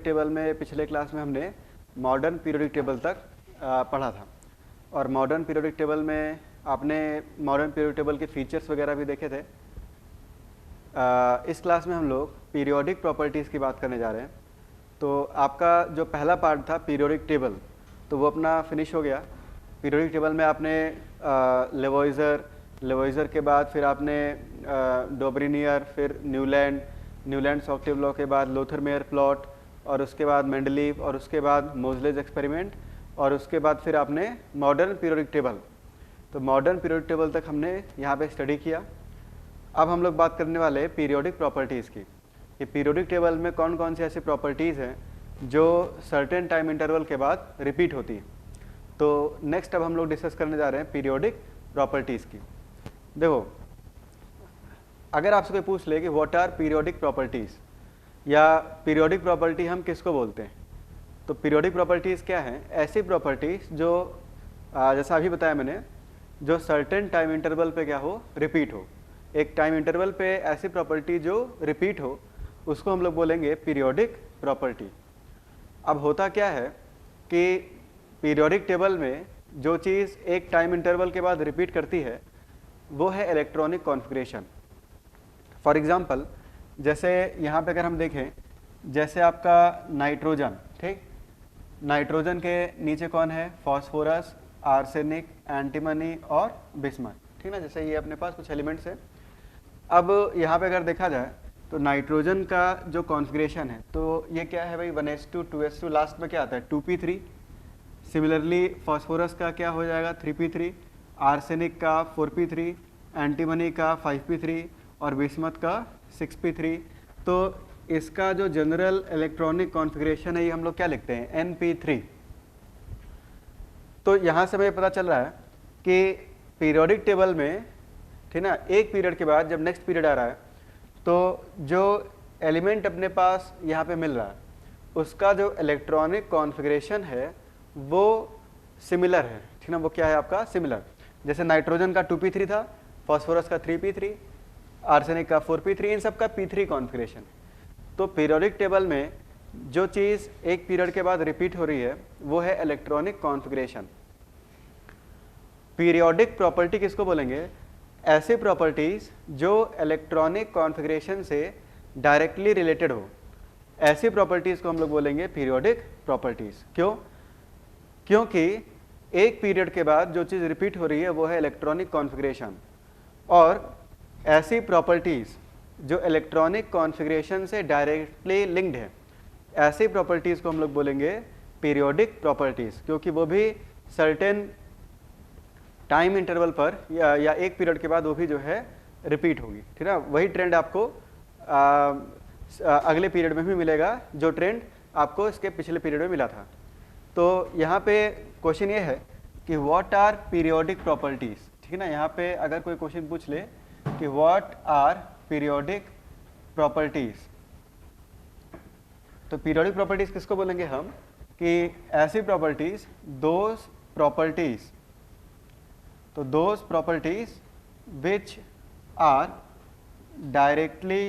Table में पिछले class में हमने मॉडर्न पीरियोडिक टेबल तक पढ़ा था और मॉडर्न पीरियोडिक टेबल में आपने मॉडर्न पीरियोडिक टेबल के फीचर्स वगैरह भी देखे थे। इस क्लास में हम लोग पीरियोडिक प्रॉपर्टीज़ की बात करने जा रहे हैं। तो आपका जो पहला पार्ट था पीरियोडिक टेबल, तो वो अपना फिनिश हो गया। पीरियोडिक टेबल में आपने लेवोइज़र के बाद फिर आपने डोब्रिनियर, फिर न्यूलैंड सॉक्टिव लॉ के बाद लोथर-मेयर प्लॉट और उसके बाद मेंडलीव और उसके बाद मोजलेज एक्सपेरिमेंट और उसके बाद फिर आपने मॉडर्न पीरियोडिक टेबल। तो मॉडर्न पीरियोडिक टेबल तक हमने यहाँ पे स्टडी किया। अब हम लोग बात करने वाले पीरियोडिक प्रॉपर्टीज़ की कि पीरियोडिक टेबल में कौन कौन सी ऐसी प्रॉपर्टीज़ हैं जो सर्टेन टाइम इंटरवल के बाद रिपीट होती हैं। तो नेक्स्ट अब हम लोग डिस्कस करने जा रहे हैं पीरियोडिक प्रॉपर्टीज़ की। देखो, अगर आपसे कोई पूछ ले कि व्हाट आर पीरियोडिक प्रॉपर्टीज़ या पीरियोडिक प्रॉपर्टी हम किसको बोलते हैं, तो पीरियोडिक प्रॉपर्टीज़ क्या हैं? ऐसी प्रॉपर्टीज़ जो जैसा अभी बताया मैंने, जो सर्टेन टाइम इंटरवल पे क्या हो, रिपीट हो। एक टाइम इंटरवल पे ऐसी प्रॉपर्टी जो रिपीट हो उसको हम लोग बोलेंगे पीरियोडिक प्रॉपर्टी। अब होता क्या है कि पीरियोडिक टेबल में जो चीज़ एक टाइम इंटरवल के बाद रिपीट करती है वो है इलेक्ट्रॉनिक कॉन्फ़िगरेशन। फॉर एग्जांपल, जैसे यहाँ पे अगर हम देखें, जैसे आपका नाइट्रोजन, ठीक, नाइट्रोजन के नीचे कौन है? फॉस्फोरस, आर्सेनिक, एंटीमनी और बिस्मथ, ठीक ना। जैसे ये अपने पास कुछ एलिमेंट्स हैं। अब यहाँ पे अगर देखा जाए तो नाइट्रोजन का जो कॉन्फ़िगरेशन है तो ये क्या है भाई? 1s2 2s2, लास्ट में क्या आता है? 2p3। सिमिलरली फॉस्फोरस का क्या हो जाएगा? 3p3, आर्सेनिक का 4p3, एंटीमनी का 5p3 और बिस्मथ का 6p3। तो इसका जो जनरल इलेक्ट्रॉनिक कॉन्फ़िगरेशन है ये हम लोग क्या लिखते हैं? np3। तो यहाँ से हमें पता चल रहा है कि पीरियोडिक टेबल में, ठीक ना, एक पीरियड के बाद जब नेक्स्ट पीरियड आ रहा है तो जो एलिमेंट अपने पास यहाँ पे मिल रहा है उसका जो इलेक्ट्रॉनिक कॉन्फ़िगरेशन है वो सिमिलर है, ठीक ना। वो क्या है आपका? सिमिलर। जैसे नाइट्रोजन का 2p3 था, फॉस्फोरस का 3p3, आर्सेनिक का 4p3, इन सब का p3 कॉन्फ़िगरेशन। तो पीरियोडिक टेबल में जो चीज़ एक पीरियड के बाद रिपीट हो रही है वो है इलेक्ट्रॉनिक कॉन्फ़िगरेशन। पीरियोडिक प्रॉपर्टी किसको बोलेंगे? ऐसी प्रॉपर्टीज़ जो इलेक्ट्रॉनिक कॉन्फ़िगरेशन से डायरेक्टली रिलेटेड हो, ऐसी प्रॉपर्टीज़ को हम लोग बोलेंगे पीरियोडिक प्रॉपर्टीज़। क्यों? क्योंकि एक पीरियड के बाद जो चीज़ रिपीट हो रही है वो है इलेक्ट्रॉनिक कॉन्फ़िगरेशन, और ऐसी प्रॉपर्टीज़ जो इलेक्ट्रॉनिक कॉन्फ़िगरेशन से डायरेक्टली लिंक्ड है, ऐसी प्रॉपर्टीज़ को हम लोग बोलेंगे पीरियोडिक प्रॉपर्टीज़, क्योंकि वो भी सर्टेन टाइम इंटरवल पर या एक पीरियड के बाद वो भी जो है रिपीट होगी, ठीक है। वही ट्रेंड आपको अगले पीरियड में भी मिलेगा जो ट्रेंड आपको इसके पिछले पीरियड में मिला था। तो यहाँ पे क्वेश्चन ये है कि व्हाट आर पीरियोडिक प्रॉपर्टीज़, ठीक है ना। यहाँ पे अगर कोई क्वेश्चन पूछ ले कि व्हाट आर पीरियोडिक प्रॉपर्टीज़, तो पीरियोडिक प्रॉपर्टीज़ किसको बोलेंगे हम? कि ऐसी प्रॉपर्टीज़, दोज प्रॉपर्टीज़, तो those properties which are directly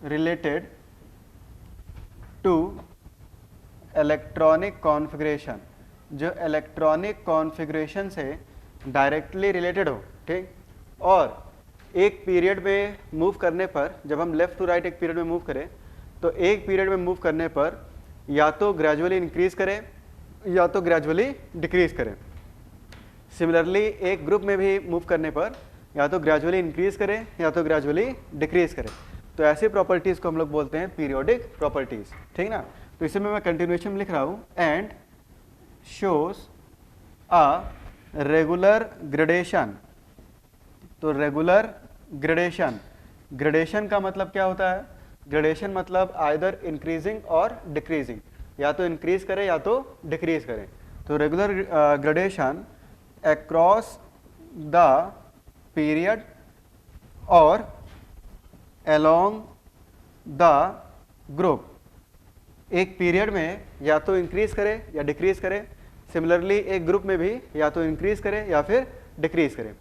related to electronic configuration, जो इलेक्ट्रॉनिक कॉन्फ़िगरेशन से डायरेक्टली रिलेटेड हो, ठीक। और एक पीरियड में मूव करने पर, जब हम लेफ़्ट टू राइट एक पीरियड में मूव करें तो एक पीरियड में मूव करने पर या तो ग्रेजुअली इंक्रीज करें या तो ग्रेजुअली डिक्रीज करें। सिमिलरली एक ग्रुप में भी मूव करने पर या तो ग्रेजुअली इंक्रीज करें या तो ग्रेजुअली डिक्रीज करें। तो ऐसी प्रॉपर्टीज़ को हम लोग बोलते हैं पीरियोडिक प्रॉपर्टीज़, ठीक ना। तो इसी में मैं कंटिन्यूएशन में लिख रहा हूँ, and shows a regular gradation. तो रेगुलर ग्रेडेशन, ग्रेडेशन का मतलब क्या होता है? ग्रेडेशन मतलब आइदर इंक्रीजिंग और डिक्रीजिंग, या तो इंक्रीज करें या तो डिक्रीज करें। तो regular gradation across the period or along the group, एक पीरियड में या तो इंक्रीज करे या डिक्रीज करे। सिमिलरली एक ग्रुप में भी या तो इंक्रीज करे या फिर डिक्रीज करे।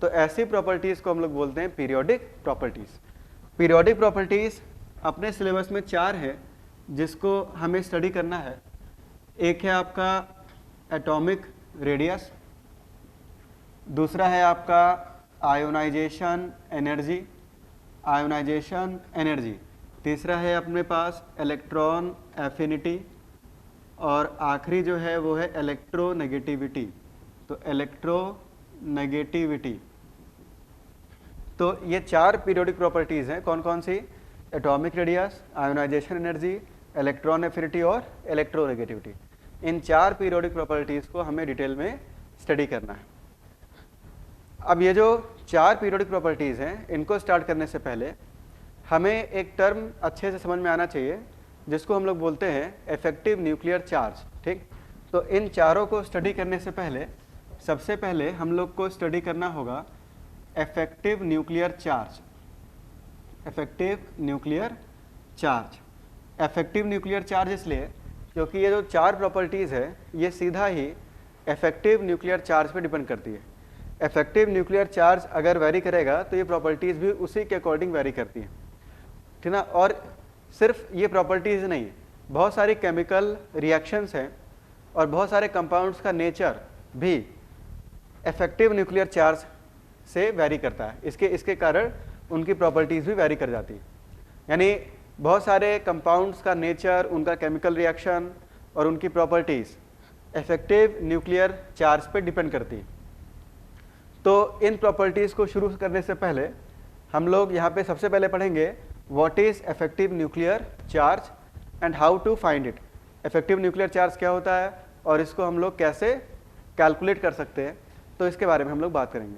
तो ऐसी प्रॉपर्टीज़ को हम लोग बोलते हैं पीरियोडिक प्रॉपर्टीज़। पीरियोडिक प्रॉपर्टीज़ अपने सिलेबस में 4 है, जिसको हमें स्टडी करना है, एक है आपका एटॉमिक रेडियस, दूसरा है आपका आयोनाइजेशन एनर्जी, तीसरा है अपने पास इलेक्ट्रॉन एफिनिटी, और आखिरी जो है वो है इलेक्ट्रोनेगेटिविटी। तो इलेक्ट्रोनेगेटिविटी, तो ये 4 पीरियोडिक प्रॉपर्टीज़ हैं। कौन कौन सी? Atomic radius, ionization energy, electron affinity और इलेक्ट्रोनेगेटिविटी। इन 4 पीरियोडिक प्रॉपर्टीज़ को हमें डिटेल में स्टडी करना है। अब ये जो 4 पीरियोडिक प्रॉपर्टीज़ हैं, इनको स्टार्ट करने से पहले हमें एक टर्म अच्छे से समझ में आना चाहिए, जिसको हम लोग बोलते हैं इफेक्टिव न्यूक्लियर चार्ज। ठीक, तो इन चारों को स्टडी करने से पहले सबसे पहले हम लोग को स्टडी करना होगा effective nuclear charge. Effective nuclear charge इसलिए क्योंकि ये जो 4 प्रॉपर्टीज़ है ये सीधा ही इफेक्टिव न्यूक्लियर चार्ज पे डिपेंड करती है। इफेक्टिव न्यूक्लियर चार्ज अगर वेरी करेगा तो ये प्रॉपर्टीज़ भी उसी के अकॉर्डिंग वेरी करती हैं, ठीक ना। और सिर्फ ये प्रॉपर्टीज़ नहीं, बहुत सारी केमिकल रिएक्शंस हैं और बहुत सारे कंपाउंड्स का नेचर भी इफेक्टिव न्यूक्लियर चार्ज से वेरी करता है। इसके कारण उनकी प्रॉपर्टीज़ भी वेरी कर जाती है। यानी बहुत सारे कंपाउंड्स का नेचर, उनका केमिकल रिएक्शन और उनकी प्रॉपर्टीज़ इफेक्टिव न्यूक्लियर चार्ज पे डिपेंड करती है। तो इन प्रॉपर्टीज़ को शुरू करने से पहले हम लोग यहाँ पे सबसे पहले पढ़ेंगे what is effective nuclear charge and how to find it. Effective nuclear charge क्या होता है और इसको हम लोग कैसे कैलकुलेट कर सकते हैं, तो इसके बारे में हम लोग बात करेंगे।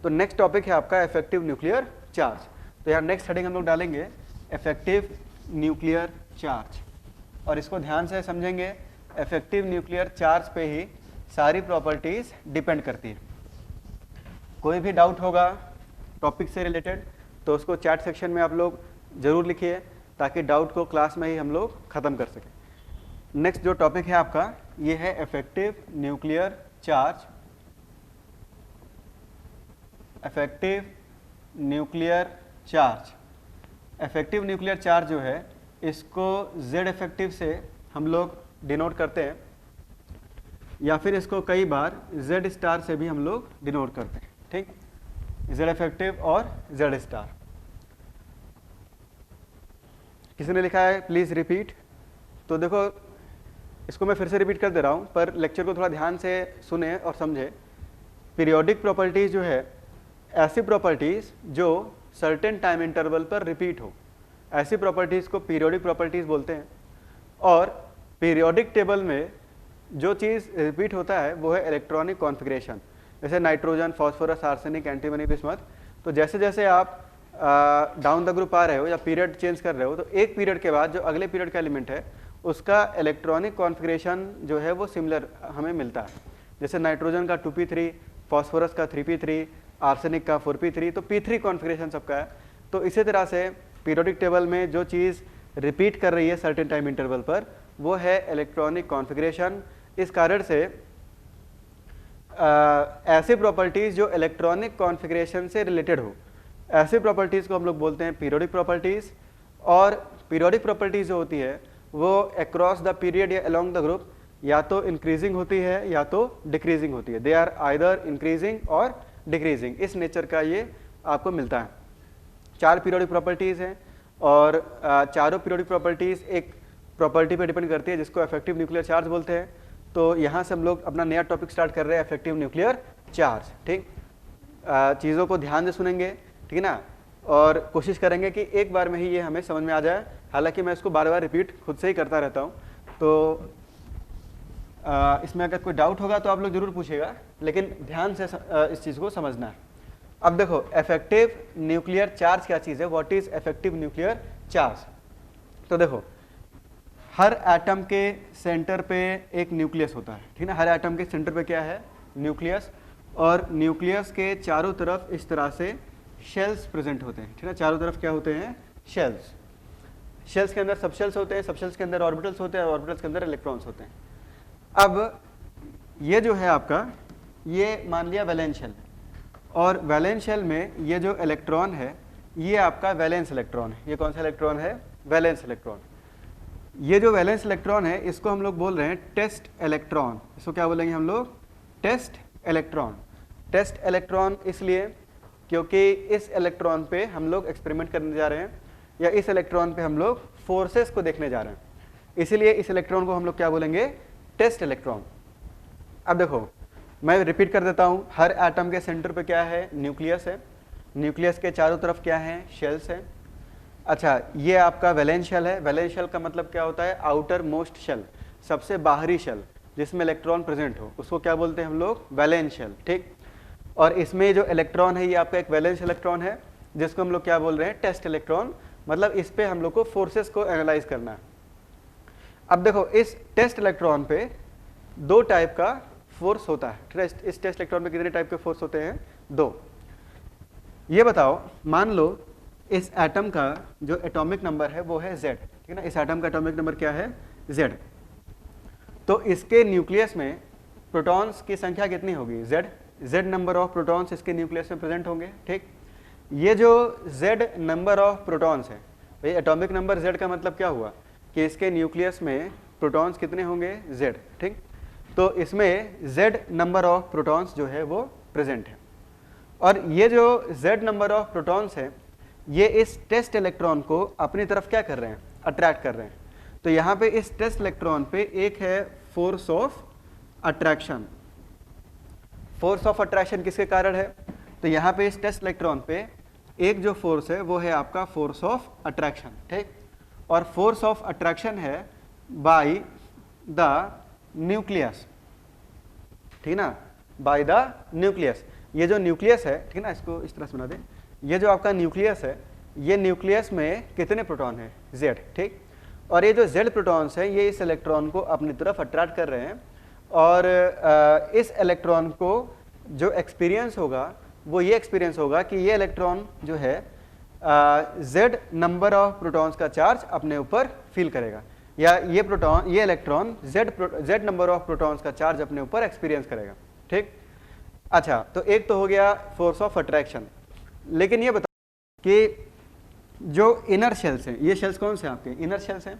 तो नेक्स्ट टॉपिक है आपका इफेक्टिव न्यूक्लियर चार्ज। तो यहाँ नेक्स्ट हेडिंग हम लोग डालेंगे इफेक्टिव न्यूक्लियर चार्ज, और इसको ध्यान से समझेंगे। इफेक्टिव न्यूक्लियर चार्ज पे ही सारी प्रॉपर्टीज़ डिपेंड करती हैं। कोई भी डाउट होगा टॉपिक से रिलेटेड तो उसको चैट सेक्शन में आप लोग ज़रूर लिखिए, ताकि डाउट को क्लास में ही हम लोग ख़त्म कर सकें। नेक्स्ट जो टॉपिक है आपका ये है effective nuclear charge. Effective nuclear charge जो है इसको Z इफेक्टिव से हम लोग डिनोट करते हैं, या फिर इसको कई बार Z स्टार से भी हम लोग डिनोट करते हैं। ठीक, Z इफेक्टिव और Z स्टार। किसी ने लिखा है प्लीज़ रिपीट, तो देखो इसको मैं फिर से रिपीट कर दे रहा हूँ, पर लेक्चर को थोड़ा ध्यान से सुने और समझे। पीरियोडिक प्रॉपर्टीज़ जो है ऐसी प्रॉपर्टीज़ जो सर्टेन टाइम इंटरवल पर रिपीट हो, ऐसी प्रॉपर्टीज़ को पीरियोडिक प्रॉपर्टीज़ बोलते हैं। और पीरियोडिक टेबल में जो चीज़ रिपीट होता है वो है इलेक्ट्रॉनिक कॉन्फ़िगरेशन, जैसे nitrogen, phosphorus, arsenic, antimony, bismuth. तो जैसे जैसे आप डाउन द ग्रुप आ रहे हो या पीरियड चेंज कर रहे हो, तो एक पीरियड के बाद जो अगले पीरियड का एलिमेंट है उसका इलेक्ट्रॉनिक कॉन्फ़िगरेशन जो है वो सिमिलर हमें मिलता है। जैसे नाइट्रोजन का 2p3, फॉस्फोरस का 3p3, आर्सेनिक का 4p3, तो p3 कॉन्फ़िगरेशन सबका है। तो इसी तरह से पीरियोडिक टेबल में जो चीज़ रिपीट कर रही है सर्टेन टाइम इंटरवल पर वो है इलेक्ट्रॉनिक कॉन्फ़िगरेशन। इस कारण से ऐसे प्रॉपर्टीज़ जो इलेक्ट्रॉनिक कॉन्फ़िगरेशन से रिलेटेड हो, ऐसे प्रॉपर्टीज़ को हम लोग बोलते हैं पीरियोडिक प्रॉपर्टीज़। और पीरियोडिक प्रॉपर्टीज़ जो होती है वो अक्रॉस द पीरियड या अलोंग द ग्रुप या तो इंक्रीजिंग होती है या तो डिक्रीजिंग होती है। दे आर आइदर इंक्रीजिंग और डिक्रीजिंग, इस नेचर का ये आपको मिलता है। 4 पीरियोडिक प्रॉपर्टीज़ हैं और चारों पीरियोडिक प्रॉपर्टीज़ एक प्रॉपर्टी पे डिपेंड करती है जिसको इफेक्टिव न्यूक्लियर चार्ज बोलते हैं। तो यहाँ से हम लोग अपना नया टॉपिक स्टार्ट कर रहे हैं, इफेक्टिव न्यूक्लियर चार्ज। ठीक, चीज़ों को ध्यान से सुनेंगे, ठीक है ना, और कोशिश करेंगे कि एक बार में ही ये हमें समझ में आ जाए। हालांकि मैं इसको बार बार रिपीट खुद से ही करता रहता हूँ, तो इसमें अगर कोई डाउट होगा तो आप लोग ज़रूर पूछिएगा, लेकिन ध्यान से इस चीज़ को समझना है। अब देखो इफेक्टिव न्यूक्लियर चार्ज क्या चीज़ है, what is effective nuclear charge. तो देखो हर एटम के सेंटर पे एक न्यूक्लियस होता है, ठीक है ना। हर एटम के सेंटर पे क्या है, न्यूक्लियस, और न्यूक्लियस के चारों तरफ इस तरह से शेल्स प्रेजेंट होते हैं, ठीक है ना। चारों तरफ क्या होते हैं, शेल्स। शेल्स के अंदर सबशेल्स होते हैं, सबशेल्स के अंदर ऑर्बिटल्स होते हैं, ऑर्बिटल्स के अंदर इलेक्ट्रॉन्स होते हैं। अब ये जो है आपका, ये मान लिया वैलेंस शेल, और वैलेंस शेल में ये जो इलेक्ट्रॉन है ये आपका वैलेंस इलेक्ट्रॉन है। ये कौन सा इलेक्ट्रॉन है, वैलेंस इलेक्ट्रॉन। ये जो वैलेंस इलेक्ट्रॉन है इसको हम लोग बोल रहे हैं टेस्ट इलेक्ट्रॉन। इसको क्या बोलेंगे हम लोग? Test electron. टेस्ट इलेक्ट्रॉन इसलिए क्योंकि इस इलेक्ट्रॉन पे हम लोग एक्सपेरिमेंट करने जा रहे हैं, या इस इलेक्ट्रॉन पे हम लोग फोर्सेस को देखने जा रहे हैं, इसीलिए इस इलेक्ट्रॉन को हम लोग क्या बोलेंगे? Test electron. अब देखो मैं रिपीट कर देता हूँ, हर एटम के सेंटर पे क्या है? न्यूक्लियस है। न्यूक्लियस के चारों तरफ क्या है? शेल्स है। अच्छा, ये आपका वैलेंस शेल है। वैलेंस शेल का मतलब क्या होता है? आउटर मोस्ट शेल, सबसे बाहरी शेल जिसमें इलेक्ट्रॉन प्रेजेंट हो, उसको क्या बोलते हैं हम लोग? Valence shell. ठीक। और इसमें जो इलेक्ट्रॉन है ये आपका एक वैलेंस इलेक्ट्रॉन है, जिसको हम लोग क्या बोल रहे हैं? Test electron. मतलब इस पे हम लोग को फोर्सेस को एनालाइज करना है। अब देखो इस टेस्ट इलेक्ट्रॉन पे दो टाइप का फोर्स होता है। इस टेस्ट इलेक्ट्रॉन पे कितने टाइप के फोर्स होते हैं? दो। ये बताओ, मान लो इस एटम का जो एटॉमिक नंबर है वो है Z, ठीक है ना? इस एटम का एटॉमिक नंबर क्या है? Z। तो इसके न्यूक्लियस में प्रोटॉन्स की संख्या कितनी होगी? Z नंबर ऑफ प्रोटॉन्स इसके न्यूक्लियस में प्रेजेंट होंगे। ठीक। ये जो Z नंबर ऑफ प्रोटॉन्स है, भाई एटॉमिक नंबर Z का मतलब क्या हुआ? कि इसके न्यूक्लियस में प्रोटॉन्स कितने होंगे? Z। ठीक। तो इसमें Z नंबर ऑफ प्रोटॉन्स जो है वो प्रेजेंट है, और ये जो Z नंबर ऑफ प्रोटॉन्स है ये इस टेस्ट इलेक्ट्रॉन को अपनी तरफ क्या कर रहे हैं? अट्रैक्ट कर रहे हैं। तो यहाँ पे इस टेस्ट इलेक्ट्रॉन पे एक है force of attraction. Force of attraction किसके कारण है? तो यहाँ पे इस टेस्ट इलेक्ट्रॉन पे एक जो फोर्स है वो है आपका फोर्स ऑफ अट्रैक्शन। ठीक। और फोर्स ऑफ अट्रैक्शन है बाय द न्यूक्लियस, ठीक ना? By the nucleus. ये जो न्यूक्लियस है, ठीक ना, इसको इस तरह से बना दे, ये जो आपका न्यूक्लियस है, ये न्यूक्लियस में कितने प्रोटॉन है? Z। ठीक। और ये जो Z प्रोटॉन्स है ये इस इलेक्ट्रॉन को अपनी तरफ अट्रैक्ट कर रहे हैं, और इस इलेक्ट्रॉन को जो एक्सपीरियंस होगा वो ये एक्सपीरियंस होगा कि ये इलेक्ट्रॉन जो है Z नंबर ऑफ प्रोटॉन्स का चार्ज अपने ऊपर फील करेगा, या ये electron Z number of protons का चार्ज अपने ऊपर एक्सपीरियंस करेगा। ठीक। अच्छा, तो एक तो हो गया फोर्स ऑफ अट्रैक्शन। लेकिन ये बताओ कि जो इनर शेल्स हैं, ये शेल्स कौन से आपके? इनर शेल्स हैं।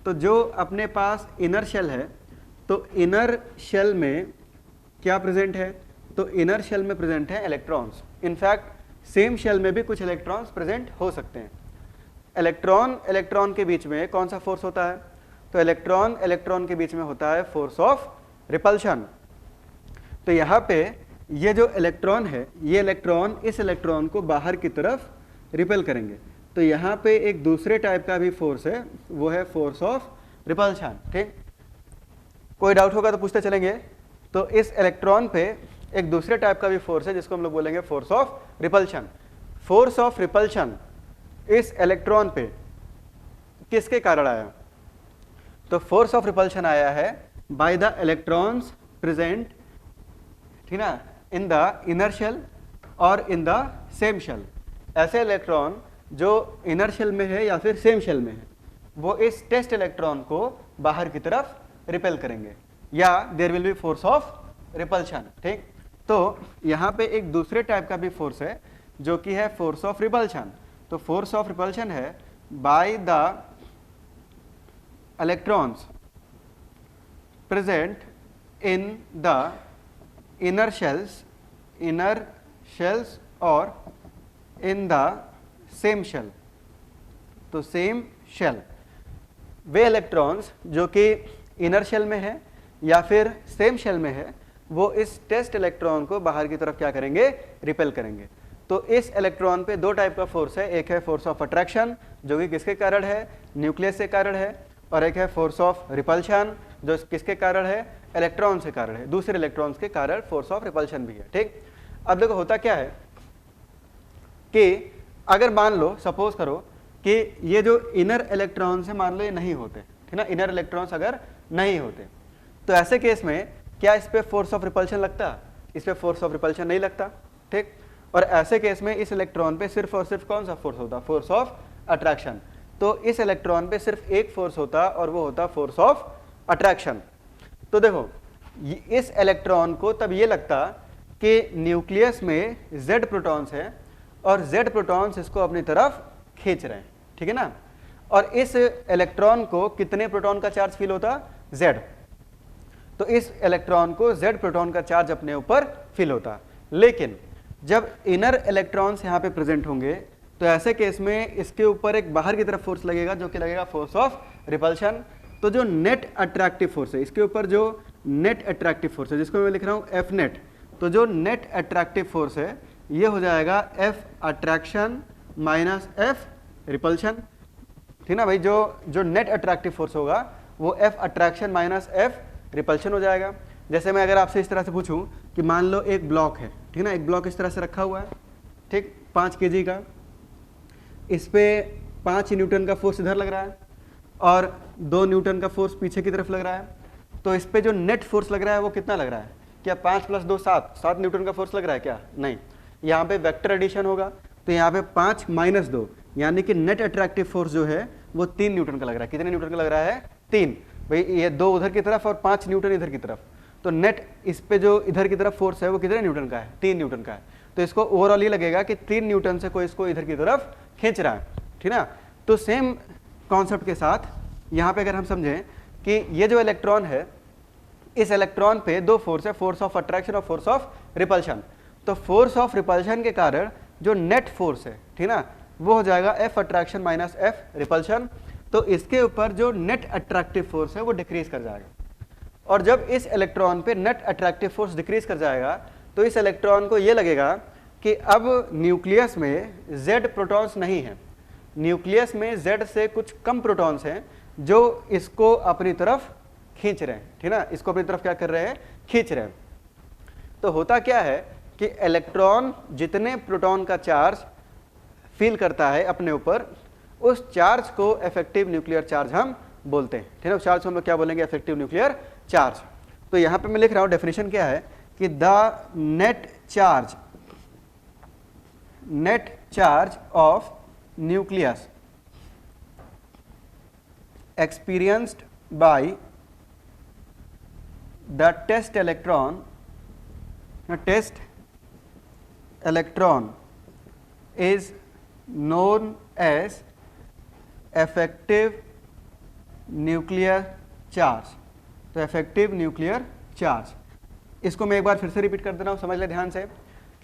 तो जो अपने पास इनर शेल है, तो इनर शेल में क्या प्रेजेंट है? तो इनर शेल में प्रेजेंट है इलेक्ट्रॉन्स। इनफैक्ट सेम शेल में भी कुछ इलेक्ट्रॉन्स प्रेजेंट हो सकते हैं। इलेक्ट्रॉन के बीच में कौन सा फोर्स होता है? तो इलेक्ट्रॉन के बीच में होता है फोर्स ऑफ रिपल्शन। तो यहाँ पे ये जो इलेक्ट्रॉन है, ये इलेक्ट्रॉन इस इलेक्ट्रॉन को बाहर की तरफ रिपेल करेंगे। तो यहाँ पे एक दूसरे टाइप का भी फोर्स है, वो है फोर्स ऑफ रिपल्शन। ठीक। कोई डाउट होगा तो पूछते चलेंगे। तो इस इलेक्ट्रॉन पे एक दूसरे टाइप का भी फोर्स है जिसको हम लोग बोलेंगे force of repulsion. Force of repulsion इस इलेक्ट्रॉन पे किसके कारण आया? तो फोर्स ऑफ रिपल्शन आया है बाय द इलेक्ट्रॉन्स प्रेजेंट, ठीक ना, इन द इनर शेल और इन द सेम शेल। ऐसे इलेक्ट्रॉन जो इनर शेल में है या फिर सेम शेल में है, वो इस टेस्ट इलेक्ट्रॉन को बाहर की तरफ रिपेल करेंगे, या there will be force of repulsion. ठीक। तो यहाँ पे एक दूसरे टाइप का भी फोर्स है जो कि है फोर्स ऑफ रिपल्शन। तो फोर्स ऑफ रिपल्शन है by the electrons present in the inner shells और इन द सेम शेल। तो सेम शेल, वे इलेक्ट्रॉन्स जो कि इनर शेल में है या फिर सेम शेल में है, वो इस टेस्ट इलेक्ट्रॉन को बाहर की तरफ क्या करेंगे? रिपेल करेंगे। तो इस इलेक्ट्रॉन पे दो टाइप का फोर्स है, एक है फोर्स ऑफ अट्रैक्शन जो कि किसके कारण है? न्यूक्लियस से कारण है, और एक है फोर्स ऑफ रिपल्शन जो किसके कारण है? इलेक्ट्रॉन से कारण है, दूसरे इलेक्ट्रॉन्स के कारण फोर्स ऑफ रिपल्शन भी है। ठीक। अब देखो होता क्या है कि अगर मान लो, सपोज करो कि ये जो इनर इलेक्ट्रॉन्स है, मान लो ये नहीं होते, ठीक ना, इनर इलेक्ट्रॉन्स अगर नहीं होते, तो ऐसे केस में क्या इस पे फोर्स ऑफ रिपल्शन लगता? इस पे फोर्स ऑफ रिपल्शन नहीं लगता। ठीक। और ऐसे केस में इस इलेक्ट्रॉन पे सिर्फ और सिर्फ कौन सा फोर्स होता? Force of attraction. तो इस इलेक्ट्रॉन पे सिर्फ एक फोर्स होता और वो होता फोर्स ऑफ अट्रैक्शन। तो देखो इस इलेक्ट्रॉन को तब ये लगता कि न्यूक्लियस में Z प्रोटॉन्स है और Z प्रोटॉन्स इसको अपनी तरफ खींच रहे हैं, ठीक है ना। और इस इलेक्ट्रॉन को कितने प्रोटॉन का चार्ज फील होता, Z। तो इस इलेक्ट्रॉन को Z प्रोटॉन का चार्ज अपने ऊपर फील होता। लेकिन जब इनर इलेक्ट्रॉन्स यहाँ पे प्रेजेंट होंगे तो ऐसे केस में इसके ऊपर एक बाहर की तरफ फोर्स लगेगा जो कि लगेगा फोर्स ऑफ रिपल्शन। तो जो नेट अट्रैक्टिव फोर्स है, इसके ऊपर जो नेट अट्रैक्टिव फोर्स है जिसको मैं लिख रहा हूँ एफ नेट, तो जो नेट अट्रैक्टिव फोर्स है ये हो जाएगा F attraction minus F repulsion, ठीक ना भाई। जो नेट अट्रैक्टिव फोर्स होगा वो F attraction minus F repulsion हो जाएगा। जैसे मैं अगर आपसे इस तरह से पूछूं कि मान लो एक ब्लॉक है, ठीक ना, एक ब्लॉक इस तरह से रखा हुआ है, ठीक, 5 kg का, इस पे 5 न्यूटन का फोर्स इधर लग रहा है और 2 न्यूटन का फोर्स पीछे की तरफ लग रहा है। तो इस पे जो नेट फोर्स लग रहा है वो कितना लग रहा है, क्या 5 + 2 7 न्यूटन का फोर्स लग रहा है क्या, नहीं। यहाँ पे वेक्टर एडिशन होगा तो यहाँ पे 5 - 2 यानी कि नेट अट्रैक्टिव फोर्स जो है वो 3 न्यूटन का लग रहा है। कितने न्यूटन का लग रहा है, 3। भाई ये 2 उधर की तरफ और 5 न्यूटन इधर की तरफ, तो नेट इस पे जो इधर की तरफ फोर्स है वो कितने न्यूटन का है, 3 न्यूटन का है। तो इसको ओवरऑल ये लगेगा कि 3 न्यूटन से कोई इसको इधर की तरफ खींच रहा है, ठीक ना। तो सेम कॉन्सेप्ट के साथ यहाँ पे अगर हम समझें कि ये जो इलेक्ट्रॉन है, इस इलेक्ट्रॉन पे 2 फोर्स है, फोर्स ऑफ अट्रैक्शन और फोर्स ऑफ रिपल्शन। तो फोर्स ऑफ रिपल्शन के कारण जो नेट फोर्स है, ठीक ना, वो हो जाएगा F attraction minus F repulsion. तो इसके ऊपर जो नेट अट्रैक्टिव फोर्स है वो डिक्रीज कर जाएगा। और जब इस इलेक्ट्रॉन पे नेट अट्रैक्टिव फोर्स डिक्रीज कर जाएगा तो इस इलेक्ट्रॉन को ये लगेगा कि अब न्यूक्लियस में Z प्रोटॉन्स नहीं है, न्यूक्लियस में Z से कुछ कम प्रोटॉन्स हैं जो इसको अपनी तरफ खींच रहे हैं, ठीक ना, इसको अपनी तरफ क्या कर रहे हैं, खींच रहे हैं। तो होता क्या है कि इलेक्ट्रॉन जितने प्रोटॉन का चार्ज फील करता है अपने ऊपर, उस चार्ज को इफेक्टिव न्यूक्लियर चार्ज हम बोलते हैं, ठीक है। उस चार्ज को हम लोग क्या बोलेंगे, इफेक्टिव न्यूक्लियर चार्ज। तो यहाँ पे मैं लिख रहा हूँ डेफिनेशन क्या है कि the net charge of nucleus experienced by the test electron is known as effective nuclear charge। तो effective nuclear charge, इसको मैं एक बार फिर से रिपीट कर दे रहा हूँ, समझ ले ध्यान से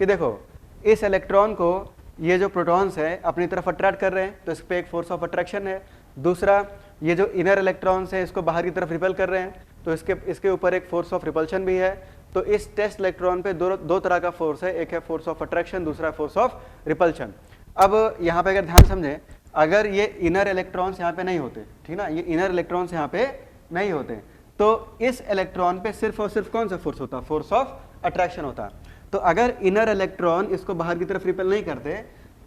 कि देखो इस इलेक्ट्रॉन को ये जो प्रोटॉन्स है अपनी तरफ अट्रैक्ट कर रहे हैं तो इस पर एक फोर्स ऑफ अट्रैक्शन है। दूसरा, ये जो इनर इलेक्ट्रॉन्स हैं इसको बाहर की तरफ रिपेल कर रहे हैं तो इसके ऊपर एक फोर्स ऑफ रिपल्शन भी है। तो इस टेस्ट इलेक्ट्रॉन पे दो तरह का फोर्स है, एक है फोर्स ऑफ अट्रैक्शन, दूसरा फोर्स ऑफ रिपल्शन। अब यहाँ पे अगर ध्यान समझें, अगर ये इनर इलेक्ट्रॉन्स यहाँ पे नहीं होते, ठीक ना, ये इनर इलेक्ट्रॉन्स यहाँ पे नहीं होते तो इस इलेक्ट्रॉन पे सिर्फ और सिर्फ कौन सा फोर्स होता, फोर्स ऑफ अट्रैक्शन होता। तो अगर इनर इलेक्ट्रॉन इसको बाहर की तरफ रिपेल नहीं करते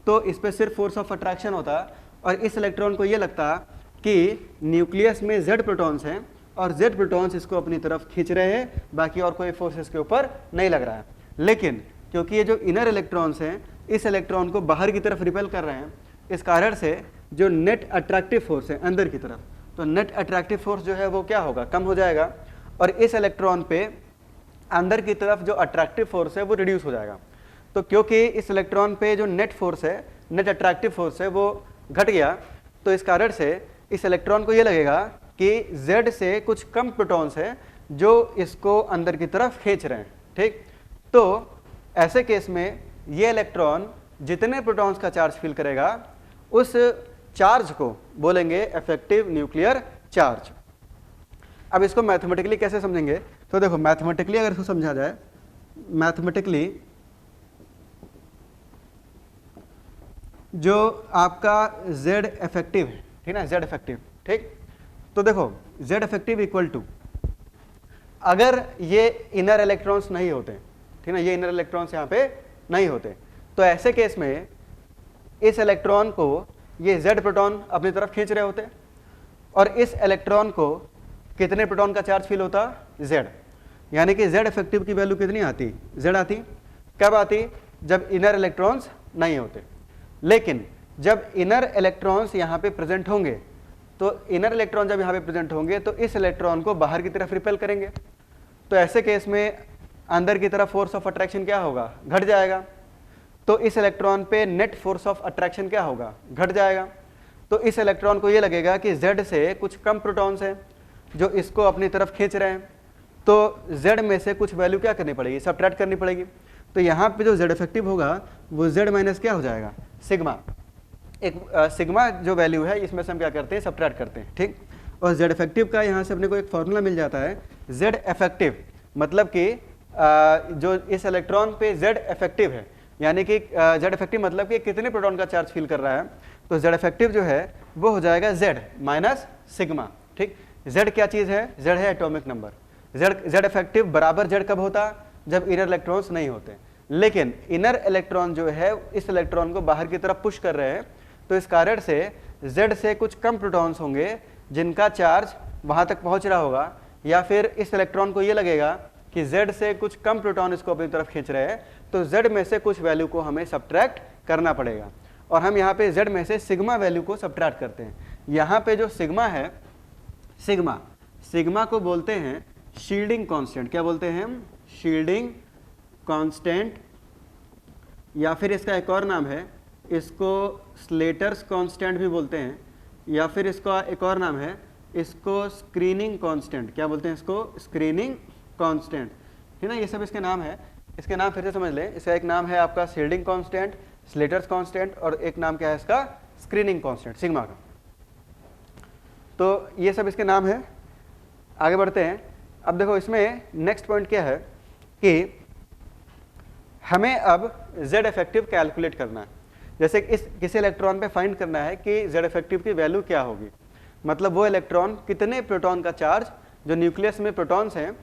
तो इस पर सिर्फ फोर्स ऑफ अट्रैक्शन होता और इस इलेक्ट्रॉन को ये लगता कि न्यूक्लियस में Z प्रोटॉन्स हैं और Z प्रोटॉन्स इसको अपनी तरफ खींच रहे हैं, बाकी और कोई फोर्स इसके ऊपर नहीं लग रहा है। लेकिन क्योंकि ये जो इनर इलेक्ट्रॉन्स हैं इस इलेक्ट्रॉन को बाहर की तरफ रिपेल कर रहे हैं, इस कारण से जो नेट अट्रैक्टिव फोर्स है अंदर की तरफ, तो नेट अट्रैक्टिव फोर्स जो है वो क्या होगा, कम हो जाएगा और इस इलेक्ट्रॉन पे अंदर की तरफ जो अट्रैक्टिव फोर्स है वो रिड्यूस हो जाएगा। तो क्योंकि इस इलेक्ट्रॉन पे जो नेट फोर्स है, नेट अट्रैक्टिव फोर्स है वो घट गया, तो इस कारण से इस इलेक्ट्रॉन को ये लगेगा कि Z से कुछ कम प्रोटॉन्स हैं जो इसको अंदर की तरफ खींच रहे हैं, ठीक। तो ऐसे केस में ये इलेक्ट्रॉन जितने प्रोटॉन्स का चार्ज फील करेगा उस चार्ज को बोलेंगे इफेक्टिव न्यूक्लियर चार्ज। अब इसको मैथमेटिकली कैसे समझेंगे, तो देखो मैथमेटिकली अगर इसको समझा जाए, मैथमेटिकली जो आपका Z इफेक्टिव है, ठीक ना, Z इफेक्टिव, ठीक। तो देखो Z इफेक्टिव इक्वल टू, अगर ये इनर इलेक्ट्रॉन्स नहीं होते, ठीक ना, ये इनर इलेक्ट्रॉन्स यहाँ पे नहीं होते, तो ऐसे केस में इस इलेक्ट्रॉन को ये Z प्रोटॉन अपनी तरफ खींच रहे होते और इस इलेक्ट्रॉन को कितने प्रोटॉन का चार्ज फील होता, Z। यानी कि Z इफेक्टिव की वैल्यू कितनी आती, Z आती। कब आती, जब इनर इलेक्ट्रॉन्स नहीं होते। लेकिन जब इनर इलेक्ट्रॉन्स यहाँ पे प्रेजेंट होंगे, तो इनर इलेक्ट्रॉन जब यहाँ पे प्रेजेंट होंगे तो इस इलेक्ट्रॉन को बाहर की तरफ रिपेल करेंगे, तो ऐसे केस में अंदर की तरफ फोर्स ऑफ अट्रैक्शन क्या होगा, घट जाएगा। तो इस इलेक्ट्रॉन पे नेट फोर्स ऑफ अट्रैक्शन क्या होगा, घट जाएगा। तो इस इलेक्ट्रॉन को ये लगेगा कि Z से कुछ कम प्रोटॉन्स हैं जो इसको अपनी तरफ खींच रहे हैं, तो Z में से कुछ वैल्यू क्या करनी पड़ेगी, सबट्रैक्ट करनी पड़ेगी। तो यहाँ पे जो Z इफेक्टिव होगा वो Z माइनस क्या हो जाएगा, सिग्मा। एक सिग्मा जो वैल्यू है इसमें से हम क्या करते हैं, सबट्रैक्ट करते हैं, ठीक। और Z इफेक्टिव का यहाँ से अपने को एक फॉर्मूला मिल जाता है, Z इफेक्टिव मतलब कि जो इस इलेक्ट्रॉन पे Z इफेक्टिव है, यानी कि Z इफेक्टिव मतलब कि कितने प्रोटॉन का चार्ज फील कर रहा है, तो Z इफेक्टिव जो है वो हो जाएगा Z माइनस सिग्मा, ठीक। Z क्या चीज़ है, Z है एटॉमिक नंबर। Z इफेक्टिव बराबर Z कब होता, जब इनर इलेक्ट्रॉन्स नहीं होते, लेकिन इनर इलेक्ट्रॉन जो है इस इलेक्ट्रॉन को बाहर की तरफ पुश कर रहे हैं, तो इस कारण से Z से कुछ कम प्रोटॉन्स होंगे जिनका चार्ज वहाँ तक पहुँच रहा होगा, या फिर इस इलेक्ट्रॉन को ये लगेगा कि Z से कुछ कम प्रोटॉन इसको अपनी तरफ खींच रहे हैं, तो Z में से कुछ वैल्यू को हमें सबट्रैक्ट करना पड़ेगा। और हम यहाँ पे Z में से सिग्मा वैल्यू को सबट्रैक्ट करते हैं। यहाँ पे जो सिग्मा है, सिग्मा को बोलते हैं शील्डिंग कांस्टेंट। क्या बोलते हैं हम, शील्डिंग कांस्टेंट, या फिर इसका एक और नाम है, इसको स्लेटर्स कांस्टेंट भी बोलते हैं, या फिर इसका एक और नाम है, इसको स्क्रीनिंग कांस्टेंट। क्या बोलते हैं इसको, स्क्रीनिंग कांस्टेंट, ठीक ना। ये सब इसके नाम है, इसके नाम फिर से समझ लें। इसका एक नाम है आपका शील्डिंग कांस्टेंट, स्लेटर्स कांस्टेंट, और एक नाम क्या है इसका, स्क्रीनिंग कांस्टेंट, सिग्मा का। तो ये सब इसके नाम है। आगे बढ़ते हैं। अब देखो इसमें नेक्स्ट पॉइंट क्या है कि हमें अब Z इफेक्टिव कैलकुलेट करना है। जैसे इस किसी इलेक्ट्रॉन पे फाइंड करना है कि Z इफेक्टिव की वैल्यू क्या होगी, मतलब वो इलेक्ट्रॉन कितने प्रोटॉन का चार्ज, जो न्यूक्लियस में प्रोटॉन्स हैं,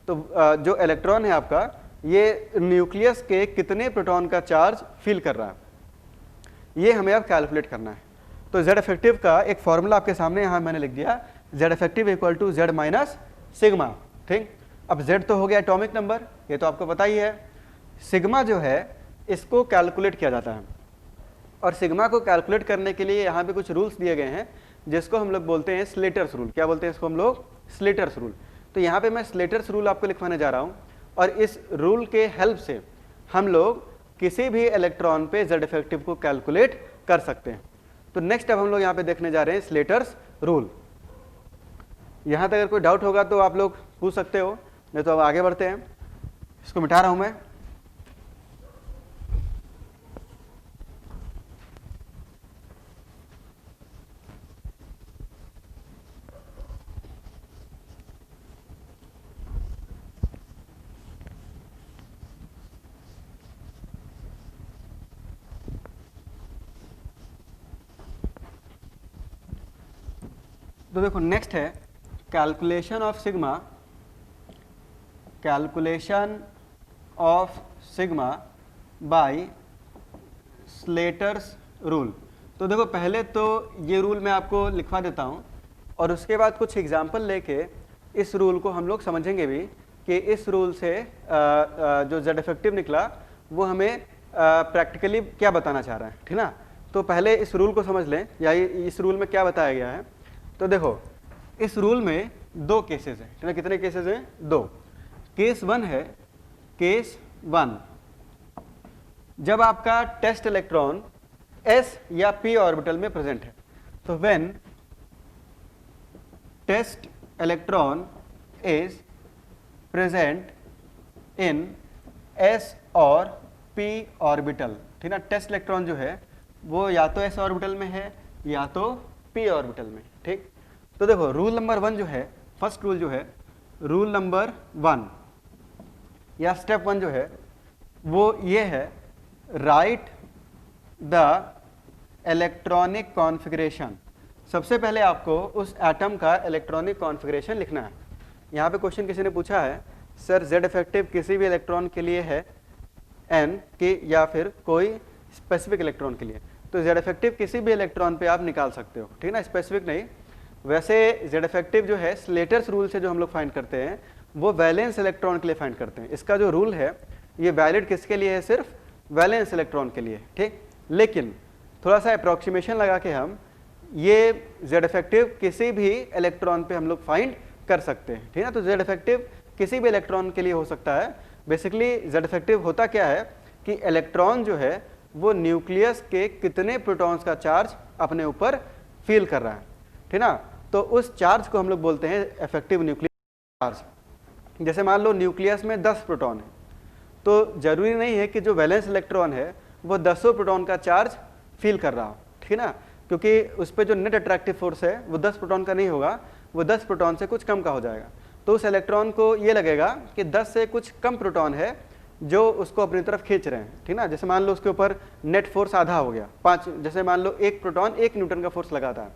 तो जो इलेक्ट्रॉन है आपका ये न्यूक्लियस के कितने प्रोटॉन का चार्ज फील कर रहा है, ये हमें अब कैलकुलेट करना है। तो Z इफेक्टिव का एक फॉर्मूला आपके सामने यहाँ मैंने लिख दिया, Z effective equal to Z minus sigma, ठीक। अब Z तो हो गया एटॉमिक नंबर, ये तो आपको पता ही है। सिग्मा जो है इसको कैलकुलेट किया जाता है, और सिग्मा को कैलकुलेट करने के लिए यहाँ पे कुछ रूल्स दिए गए हैं जिसको हम लोग बोलते हैं स्लेटर्स रूल। क्या बोलते हैं इसको हम लोग, स्लेटर्स रूल। तो यहाँ पे मैं स्लेटर्स रूल आपको लिखवाने जा रहा हूँ, और इस रूल के हेल्प से हम लोग किसी भी इलेक्ट्रॉन पे Z इफेक्टिव को कैलकुलेट कर सकते हैं। तो नेक्स्ट अब हम लोग यहाँ पे देखने जा रहे हैं स्लेटर्स रूल। यहाँ तक अगर कोई डाउट होगा तो आप लोग पूछ सकते हो, नहीं तो अब आगे बढ़ते हैं। इसको मिटा रहा हूँ मैं। तो देखो नेक्स्ट है calculation of sigma, calculation of sigma bye Slater's rule. तो देखो पहले तो ये रूल मैं आपको लिखवा देता हूँ, और उसके बाद कुछ एग्जाम्पल लेके इस रूल को हम लोग समझेंगे भी कि इस रूल से जो Z इफेक्टिव निकला वो हमें प्रैक्टिकली क्या बताना चाह रहा है, ठीक ना। तो पहले इस रूल को समझ लें, या इस रूल में क्या बताया गया है। तो देखो इस रूल में दो केसेस हैं, ठीक है। कितने केसेस हैं, दो। केस वन है, केस वन जब आपका टेस्ट इलेक्ट्रॉन s या p ऑर्बिटल में प्रेजेंट है। तो when test electron is present in s और p ऑर्बिटल, ठीक ना। टेस्ट इलेक्ट्रॉन जो है वो या तो s ऑर्बिटल में है या तो p ऑर्बिटल में, ठीक। तो देखो रूल नंबर वन जो है, फर्स्ट रूल जो है, रूल नंबर वन या स्टेप वन जो है वो ये है, राइट द इलेक्ट्रॉनिक कॉन्फ़िगरेशन। सबसे पहले आपको उस एटम का इलेक्ट्रॉनिक कॉन्फ़िगरेशन लिखना है। यहाँ पे क्वेश्चन किसी ने पूछा है, सर Z इफेक्टिव किसी भी इलेक्ट्रॉन के लिए है n की, या फिर कोई स्पेसिफिक इलेक्ट्रॉन के लिए। तो Z इफेक्टिव किसी भी इलेक्ट्रॉन पे आप निकाल सकते हो, ठीक ना, स्पेसिफिक नहीं। वैसे Z इफेक्टिव जो है स्लेटर्स रूल से जो हम लोग फाइंड करते हैं वो वैलेंस इलेक्ट्रॉन के लिए फाइंड करते हैं। इसका जो रूल है ये वैलिड किसके लिए है, सिर्फ वैलेंस इलेक्ट्रॉन के लिए, ठीक। लेकिन थोड़ा सा अप्रॉक्सीमेशन लगा के हम ये Z इफेक्टिव किसी भी इलेक्ट्रॉन पे हम लोग फाइंड कर सकते हैं, ठीक है। तो Z इफेक्टिव किसी भी इलेक्ट्रॉन के लिए हो सकता है। बेसिकली Z इफेक्टिव होता क्या है कि इलेक्ट्रॉन जो है वो न्यूक्लियस के कितने प्रोटॉन्स का चार्ज अपने ऊपर फील कर रहा है, ठीक ना। तो उस चार्ज को हम लोग बोलते हैं इफेक्टिव न्यूक्लियर चार्ज। जैसे मान लो न्यूक्लियस में 10 प्रोटॉन है, तो जरूरी नहीं है कि जो वैलेंस इलेक्ट्रॉन है वो 10 प्रोटॉन का चार्ज फील कर रहा हो, ठीक ना, क्योंकि उस पर जो नेट अट्रैक्टिव फोर्स है वो 10 प्रोटॉन का नहीं होगा, वो 10 प्रोटॉन से कुछ कम का हो जाएगा। तो उस इलेक्ट्रॉन को ये लगेगा कि 10 से कुछ कम प्रोटॉन है जो उसको अपनी तरफ खींच रहे हैं, ठीक ना। जैसे मान लो उसके ऊपर नेट फोर्स आधा हो गया, 5, जैसे मान लो एक प्रोटॉन 1 न्यूटन का फोर्स लगाता है,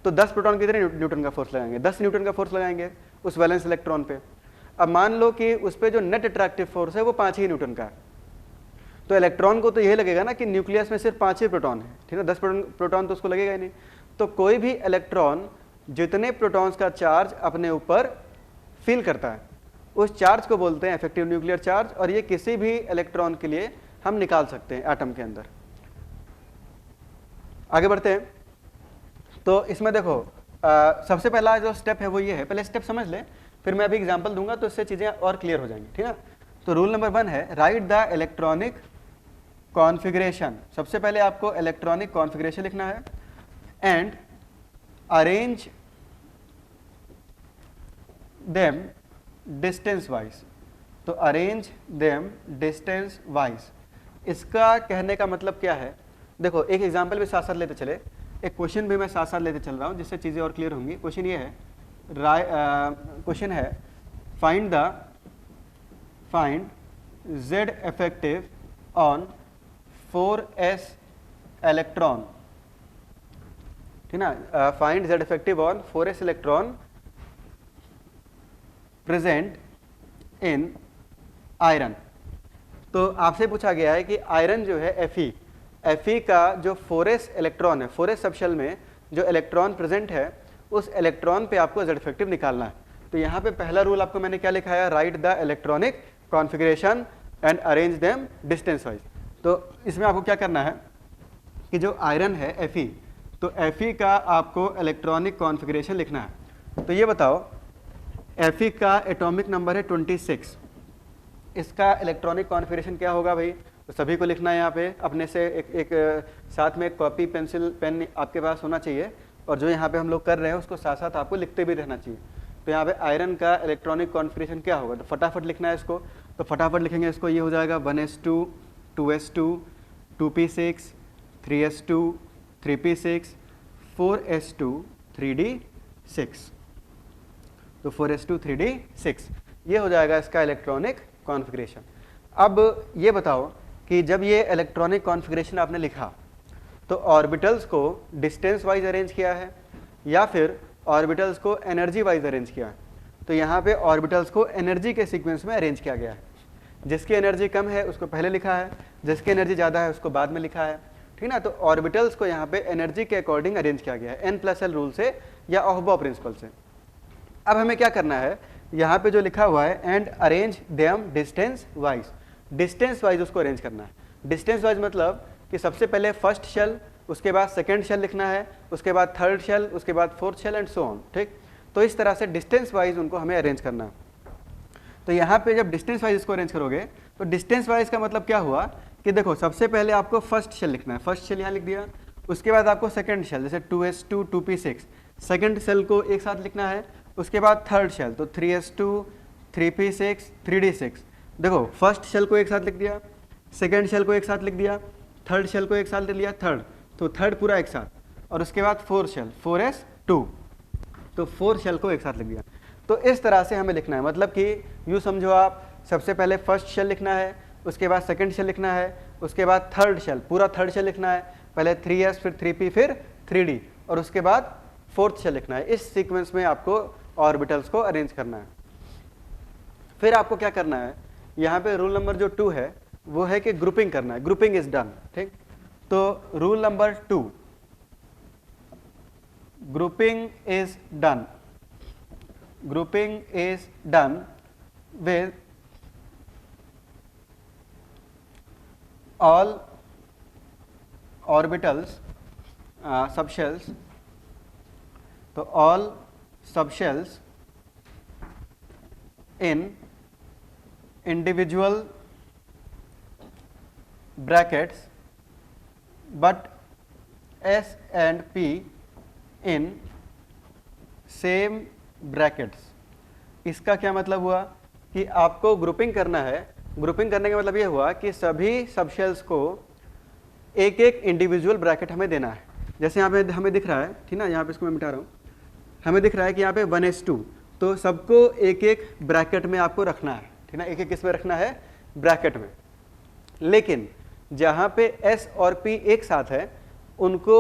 तो 10 प्रोटॉन कितने न्यूटन का फोर्स लगाएंगे, 10 न्यूटन का फोर्स लगाएंगे उस वैलेंस इलेक्ट्रॉन पे। अब मान लो कि उस पर जो नेट अट्रैक्टिव फोर्स है वो 5 ही न्यूटन का है, तो इलेक्ट्रॉन को तो यही लगेगा ना कि न्यूक्लियस में सिर्फ 5 ही प्रोटॉन है, ठीक है, 10 प्रोटॉन तो उसको लगेगा ही नहीं। तो कोई भी इलेक्ट्रॉन जितने प्रोटॉन्स का चार्ज अपने ऊपर फील करता है उस चार्ज को बोलते हैं इफेक्टिव न्यूक्लियर चार्ज, और ये किसी भी इलेक्ट्रॉन के लिए हम निकाल सकते हैं एटम के अंदर। आगे बढ़ते हैं। तो इसमें देखो सबसे पहला जो स्टेप है वो ये है, पहले स्टेप समझ ले, फिर मैं अभी एग्जांपल दूंगा तो इससे चीजें और क्लियर हो जाएंगी, ठीक है। तो रूल नंबर 1 है राइट द इलेक्ट्रॉनिक कॉन्फ़िगरेशन। सबसे पहले आपको इलेक्ट्रॉनिक कॉन्फ़िगरेशन लिखना है and arrange them distance wise. तो अरेंज देम डिस्टेंस वाइज, इसका कहने का मतलब क्या है, देखो एक एग्जांपल भी साथ साथ लेते चले, एक क्वेश्चन भी मैं साथ साथ लेते चल रहा हूं जिससे चीज़ें और क्लियर होंगी। क्वेश्चन ये है, क्वेश्चन है find Z effective on 4s electron, ठीक ना, find Z effective on 4s electron present in iron. तो आपसे पूछा गया है कि आयरन जो है Fe का जो 4s इलेक्ट्रॉन है, 4s सबशेल में जो इलेक्ट्रॉन प्रेजेंट है उस इलेक्ट्रॉन पे आपको Z इफेक्टिव निकालना है। तो यहाँ पे पहला रूल आपको मैंने क्या लिखा है, right the electronic configuration and arrange them distance wise. तो इसमें आपको क्या करना है कि जो आयरन है Fe, तो Fe का आपको इलेक्ट्रॉनिक कॉन्फ़िगरेशन लिखना है। तो ये बताओ Fe का एटॉमिक नंबर है 26, इसका इलेक्ट्रॉनिक कॉन्फ़िगरेशन क्या होगा भाई, तो सभी को लिखना है यहाँ पे अपने से। एक साथ में कॉपी पेंसिल पेन आपके पास होना चाहिए, और जो यहाँ पे हम लोग कर रहे हैं उसको साथ साथ आपको लिखते भी रहना चाहिए। तो यहाँ पे आयरन का इलेक्ट्रॉनिक कॉन्फ़िगरेशन क्या होगा, तो फटाफट लिखना है इसको। तो फटाफट लिखेंगे इसको, ये हो जाएगा 1s2 2s2 2p6 3s2 3p6 4s2 3d6। तो 4s2 3d6 ये हो जाएगा इसका इलेक्ट्रॉनिक कॉन्फ़िगरेशन। अब ये बताओ कि जब ये इलेक्ट्रॉनिक कॉन्फ़िगरेशन आपने लिखा तो ऑर्बिटल्स को डिस्टेंस वाइज अरेंज किया है या फिर ऑर्बिटल्स को एनर्जी वाइज अरेंज किया है। तो यहाँ पे ऑर्बिटल्स को एनर्जी के सीक्वेंस में अरेंज किया गया है, जिसकी एनर्जी कम है उसको पहले लिखा है, जिसकी एनर्जी ज़्यादा है उसको बाद में लिखा है, ठीक ना। तो ऑर्बिटल्स को यहाँ पे एनर्जी के अकॉर्डिंग अरेंज किया गया है n+l रूल से या अहूबा प्रिंसिपल से। अब हमें क्या करना है, यहाँ पे जो लिखा हुआ है and arrange them distance wise, distance wise उसको अरेंज करना है। डिस्टेंस वाइज मतलब कि सबसे पहले फर्स्ट शेल, उसके बाद सेकंड शेल लिखना है, उसके बाद थर्ड शेल, उसके बाद fourth shell and so on, ठीक। तो इस तरह से डिस्टेंस वाइज उनको हमें अरेंज करना है। तो यहाँ पे जब डिस्टेंस वाइज इसको अरेंज करोगे तो डिस्टेंस वाइज का मतलब क्या हुआ कि देखो सबसे पहले आपको फर्स्ट शेल लिखना है, फर्स्ट शेल यहाँ लिख दिया, उसके बाद आपको सेकंड शेल जैसे 2s2 2p6 सेकंड शेल को एक साथ लिखना है, उसके बाद थर्ड शेल तो 3s2 3p6 3d6। देखो फर्स्ट शेल को एक साथ लिख दिया, सेकंड शेल को एक साथ लिख दिया, थर्ड शेल को एक साथ लिख लिया, तो थर्ड पूरा एक साथ, और उसके बाद फोर्थ शेल 4s2, तो फोर्थ शेल को एक साथ लिख दिया। तो इस तरह से हमें लिखना है, मतलब कि यूँ समझो आप सबसे पहले फर्स्ट शेल लिखना है, उसके बाद सेकंड शेल लिखना है, उसके बाद थर्ड शेल, पूरा थर्ड शेल लिखना है, पहले 3s फिर 3p फिर 3d, और उसके बाद फोर्थ शेल लिखना है। इस सीक्वेंस में आपको ऑर्बिटल्स को अरेंज करना है। फिर आपको क्या करना है, यहाँ पे रूल नंबर जो 2 है वो है कि ग्रुपिंग करना है, ग्रुपिंग इज डन, ठीक। तो rule number 2, grouping is done, grouping is done with all orbitals subshells, तो all subshells in individual brackets but S and P in same brackets. इसका क्या मतलब हुआ कि आपको ग्रुपिंग करना है। ग्रुपिंग करने का मतलब ये हुआ कि सभी सबशेल्स को एक एक इंडिविजुअल ब्रैकेट हमें देना है। जैसे यहाँ पे हमें दिख रहा है, ठीक ना, यहाँ पे इसको मैं मिटा रहा हूँ, हमें दिख रहा है कि यहाँ पे 1s2, तो सबको एक एक ब्रैकेट में आपको रखना है, ठीक ना, एक एक किसमें रखना है, ब्रैकेट में। लेकिन जहाँ पे s और p एक साथ है उनको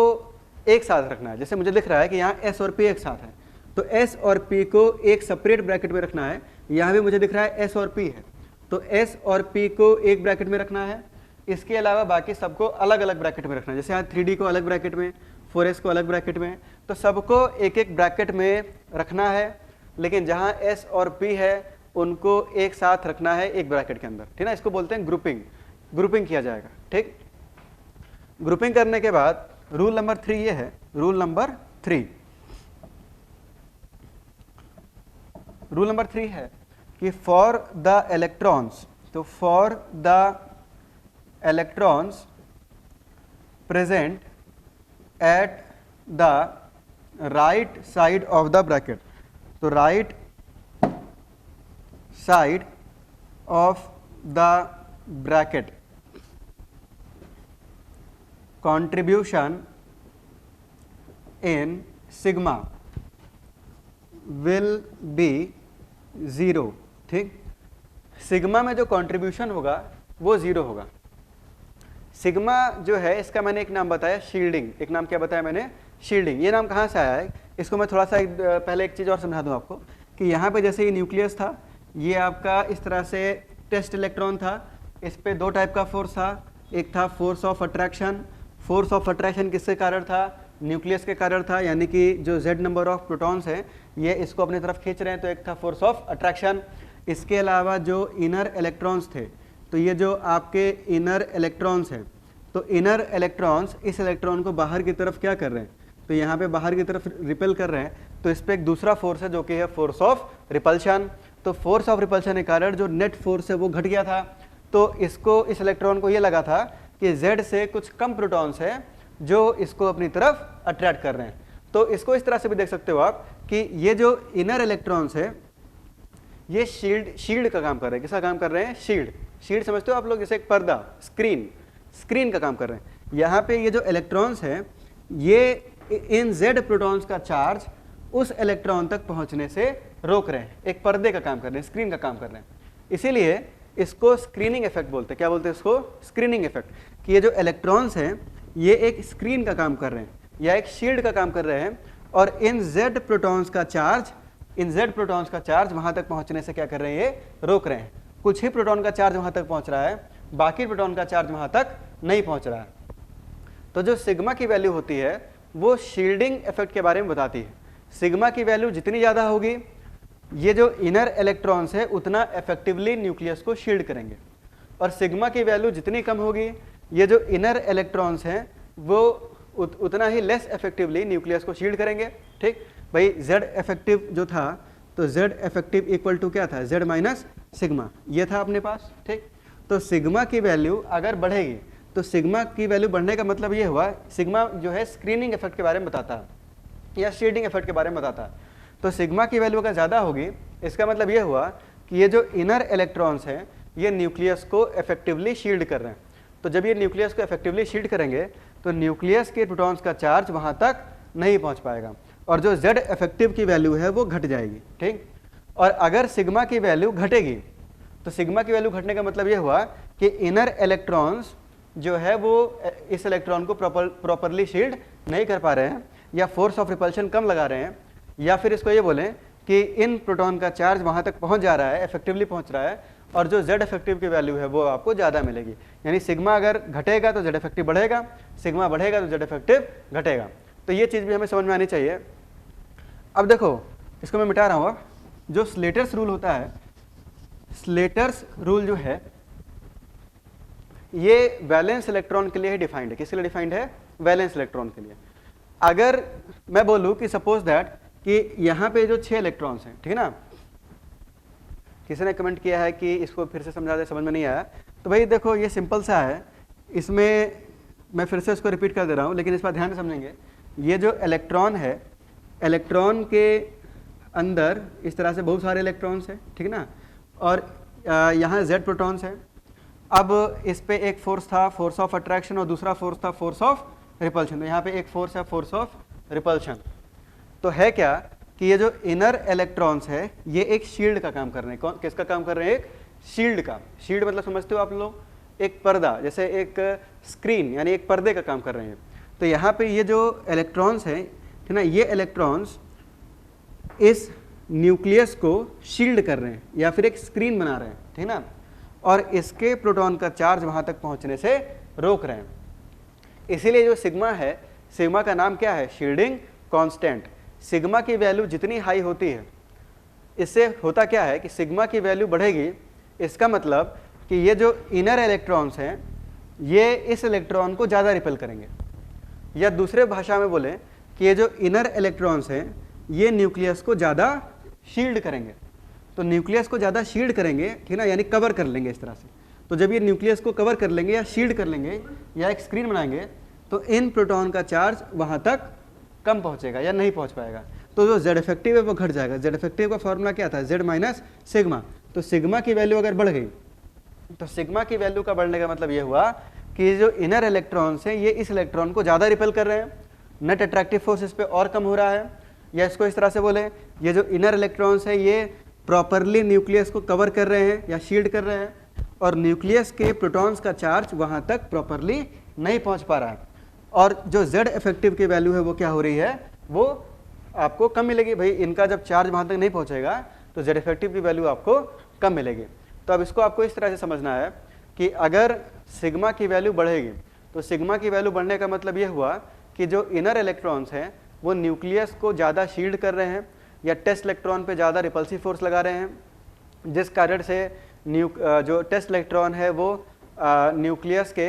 एक साथ रखना है। जैसे मुझे दिख रहा है कि यहाँ s और p एक साथ है, तो s और p को एक सेपरेट ब्रैकेट में रखना है। यहाँ भी मुझे दिख रहा है s और p है, तो s और p को एक ब्रैकेट में रखना है। इसके अलावा बाकी सबको अलग अलग ब्रैकेट में रखना है। जैसे यहाँ 3D को अलग ब्रैकेट में, 4s को अलग ब्रैकेट में, तो सबको एक एक ब्रैकेट में रखना है। लेकिन जहाँ s और p है उनको एक साथ रखना है एक ब्रैकेट के अंदर, ठीक ना। इसको बोलते हैं ग्रुपिंग। ग्रुपिंग किया जाएगा, ठीक। ग्रुपिंग करने के बाद रूल नंबर 3 ये है, रूल नंबर 3 है कि फॉर द इलेक्ट्रॉन्स, तो for the electrons present at the right side of the bracket, तो right side of the bracket contribution in sigma will be 0, ठीक। सिग्मा में जो कंट्रीब्यूशन होगा वो 0 होगा। सिग्मा जो है इसका मैंने एक नाम बताया शील्डिंग। एक नाम क्या बताया मैंने, शील्डिंग। ये नाम कहाँ से आया है, इसको मैं थोड़ा सा पहले एक चीज़ और समझा दूँ आपको कि यहाँ पे जैसे ये न्यूक्लियस था, ये आपका इस तरह से टेस्ट इलेक्ट्रॉन था, इस पे 2 टाइप का फोर्स था। एक था force of attraction. Force of attraction किसके कारण था, न्यूक्लियस के कारण था, यानी कि जो z नंबर ऑफ प्रोटॉन्स हैं ये इसको अपनी तरफ खींच रहे हैं, तो एक था फोर्स ऑफ अट्रैक्शन। इसके अलावा जो इनर इलेक्ट्रॉन्स थे, तो ये जो आपके इनर इलेक्ट्रॉन्स हैं, तो इनर इलेक्ट्रॉन्स इस इलेक्ट्रॉन को बाहर की तरफ क्या कर रहे हैं, तो यहाँ पे बाहर की तरफ रिपेल कर रहे हैं, तो इस पर एक दूसरा फोर्स है जो कि है फोर्स ऑफ रिपल्शन। तो फोर्स ऑफ रिपल्शन के कारण जो नेट फोर्स है वो घट गया था। तो इसको, इस इलेक्ट्रॉन को ये लगा था कि Z से कुछ कम प्रोटॉन्स हैं जो इसको अपनी तरफ अट्रैक्ट कर रहे हैं। तो इसको इस तरह से भी देख सकते हो आप कि ये जो इनर इलेक्ट्रॉन्स है ये शील्ड का काम कर रहे हैं। किसका काम कर रहे हैं, शील्ड समझते हो आप लोग, जैसे एक पर्दा, स्क्रीन का काम कर रहे हैं। यहाँ पे ये जो इलेक्ट्रॉन्स हैं ये इन Z प्रोटॉन्स का चार्ज उस इलेक्ट्रॉन तक पहुँचने से रोक रहे हैं, एक पर्दे का काम कर रहे हैं, स्क्रीन का काम कर रहे हैं। इसीलिए इसको स्क्रीनिंग इफेक्ट बोलते हैं। क्या बोलते हैं इसको, स्क्रीनिंग इफेक्ट, कि ये जो इलेक्ट्रॉन्स हैं ये एक स्क्रीन का काम कर रहे हैं या एक शील्ड का काम कर रहे हैं, और इन Z प्रोटॉन्स का चार्ज वहाँ तक पहुँचने से क्या कर रहे हैं, ये रोक रहे हैं। कुछ ही प्रोटॉन का चार्ज वहाँ तक पहुँच रहा है, बाकी प्रोटॉन का चार्ज वहाँ तक नहीं पहुँच रहा है। तो जो सिग्मा की वैल्यू होती है वो शील्डिंग इफेक्ट के बारे में बताती है। सिग्मा की वैल्यू जितनी ज़्यादा होगी, ये जो इनर इलेक्ट्रॉन्स है उतना इफेक्टिवली न्यूक्लियस को शील्ड करेंगे, और सिग्मा की वैल्यू जितनी कम होगी, ये जो इनर इलेक्ट्रॉन्स हैं वो उतना ही लेस इफेक्टिवली न्यूक्लियस को शील्ड करेंगे, ठीक। भाई Z इफेक्टिव जो था, तो Z इफेक्टिव इक्वल टू क्या था, Z माइनस सिग्मा, ये था अपने पास, ठीक। तो सिग्मा की वैल्यू अगर बढ़ेगी, तो सिग्मा की वैल्यू बढ़ने का मतलब ये हुआ, सिग्मा जो है स्क्रीनिंग इफेक्ट के बारे में बताता है या शील्डिंग इफेक्ट के बारे में बताता है। तो सिग्मा की वैल्यू अगर ज़्यादा होगी, इसका मतलब ये हुआ कि ये जो इनर इलेक्ट्रॉन्स हैं ये न्यूक्लियस को इफेक्टिवली शील्ड कर रहे हैं। तो जब ये न्यूक्लियस को इफेक्टिवली शील्ड करेंगे तो न्यूक्लियस के प्रोटॉन्स का चार्ज वहाँ तक नहीं पहुँच पाएगा, और जो Z इफेक्टिव की वैल्यू है वो घट जाएगी, ठीक। और अगर सिग्मा की वैल्यू घटेगी, तो सिग्मा की वैल्यू घटने का मतलब ये हुआ कि इनर इलेक्ट्रॉन्स जो है वो इस इलेक्ट्रॉन को प्रॉपरली शील्ड नहीं कर पा रहे हैं, या फोर्स ऑफ रिपल्शन कम लगा रहे हैं, या फिर इसको ये बोलें कि इन प्रोटॉन का चार्ज वहाँ तक पहुँच जा रहा है, इफेक्टिवली पहुँच रहा है, और जो Z इफेक्टिव की वैल्यू है वो आपको ज़्यादा मिलेगी। यानी सिग्मा अगर घटेगा तो Z इफेक्टिव बढ़ेगा, सिग्मा बढ़ेगा तो Z इफेक्टिव घटेगा। तो ये चीज़ भी हमें समझ में आनी चाहिए। अब देखो, इसको मैं मिटा रहा हूँ। अब जो स्लेटर्स रूल होता है, स्लेटर्स रूल जो है ये वैलेंस इलेक्ट्रॉन के लिए ही डिफाइंड है। किसके लिए डिफाइंड है, वैलेंस इलेक्ट्रॉन के लिए। अगर मैं बोलूँ कि सपोज दैट कि यहाँ पे जो 6 इलेक्ट्रॉन्स हैं, ठीक है ना, किसी ने कमेंट किया है कि इसको फिर से समझा दे, समझ में नहीं आया। तो भाई देखो ये सिंपल सा है, इसमें मैं फिर से इसको रिपीट कर दे रहा हूँ, लेकिन इस पर ध्यान से समझेंगे। ये जो इलेक्ट्रॉन है इलेक्ट्रॉन के अंदर इस तरह से बहुत सारे इलेक्ट्रॉन्स हैं, ठीक ना, और यहाँ Z प्रोटॉन्स है। अब इस पे एक फोर्स था, फोर्स ऑफ अट्रैक्शन, और दूसरा फोर्स था फोर्स ऑफ रिपल्शन। तो यहाँ पे एक फोर्स है, फोर्स ऑफ रिपल्शन। तो है क्या कि ये जो इनर इलेक्ट्रॉन्स है ये एक शील्ड का काम कर रहे हैं। कौन किसका काम कर रहे हैं? एक शील्ड का। शील्ड मतलब समझते हो आप लोग, एक पर्दा, जैसे एक स्क्रीन, यानी एक पर्दे का काम कर रहे हैं। तो यहाँ पे ये जो इलेक्ट्रॉन्स हैं, ठीक ना, ये इलेक्ट्रॉन्स इस न्यूक्लियस को शील्ड कर रहे हैं या फिर एक स्क्रीन बना रहे हैं, ठीक ना, और इसके प्रोटॉन का चार्ज वहाँ तक पहुँचने से रोक रहे हैं। इसीलिए जो सिग्मा है, सिग्मा का नाम क्या है? Shielding constant. सिग्मा की वैल्यू जितनी हाई होती है, इससे होता क्या है कि सिग्मा की वैल्यू बढ़ेगी। इसका मतलब कि ये जो इनर इलेक्ट्रॉन्स हैं ये इस इलेक्ट्रॉन को ज़्यादा रिपेल करेंगे, या दूसरे भाषा में बोलें कि ये जो इनर इलेक्ट्रॉन्स हैं ये न्यूक्लियस को ज़्यादा शील्ड करेंगे। तो न्यूक्लियस को ज़्यादा शील्ड करेंगे, ठीक ना, यानी कवर कर लेंगे इस तरह से। तो जब ये न्यूक्लियस को कवर कर लेंगे या शील्ड कर लेंगे या एक स्क्रीन बनाएंगे, तो इन प्रोटॉन का चार्ज वहाँ तक कम पहुँचेगा या नहीं पहुँच पाएगा। तो जो जेड इफेक्टिव है वो घट जाएगा। जेड इफेक्टिव का फॉर्मूला क्या था? Z minus sigma. तो सिग्मा की वैल्यू अगर बढ़ गई, तो सिग्मा की वैल्यू का बढ़ने का मतलब ये हुआ कि जो इनर इलेक्ट्रॉन्स हैं ये इस इलेक्ट्रॉन को ज़्यादा रिपेल कर रहे हैं, नेट अट्रैक्टिव फोर्स इस पर और कम हो रहा है। या इसको इस तरह से बोले, ये जो इनर इलेक्ट्रॉन्स हैं ये प्रॉपरली न्यूक्लियस को कवर कर रहे हैं या शील्ड कर रहे हैं, और न्यूक्लियस के प्रोटॉन्स का चार्ज वहाँ तक प्रॉपरली नहीं पहुँच पा रहा है। और जो जेड इफेक्टिव की वैल्यू है वो क्या हो रही है? वो आपको कम मिलेगी। भाई इनका जब चार्ज वहाँ तक नहीं पहुँचेगा तो जेड इफेक्टिव की वैल्यू आपको कम मिलेगी। तो अब इसको आपको इस तरह से समझना है कि अगर सिग्मा की वैल्यू बढ़ेगी तो सिग्मा की वैल्यू बढ़ने का मतलब ये हुआ कि जो इनर इलेक्ट्रॉन्स हैं वो न्यूक्लियस को ज़्यादा शील्ड कर रहे हैं या टेस्ट इलेक्ट्रॉन पे ज़्यादा रिपल्सिव फोर्स लगा रहे हैं, जिस कारण से जो टेस्ट इलेक्ट्रॉन है वो न्यूक्लियस के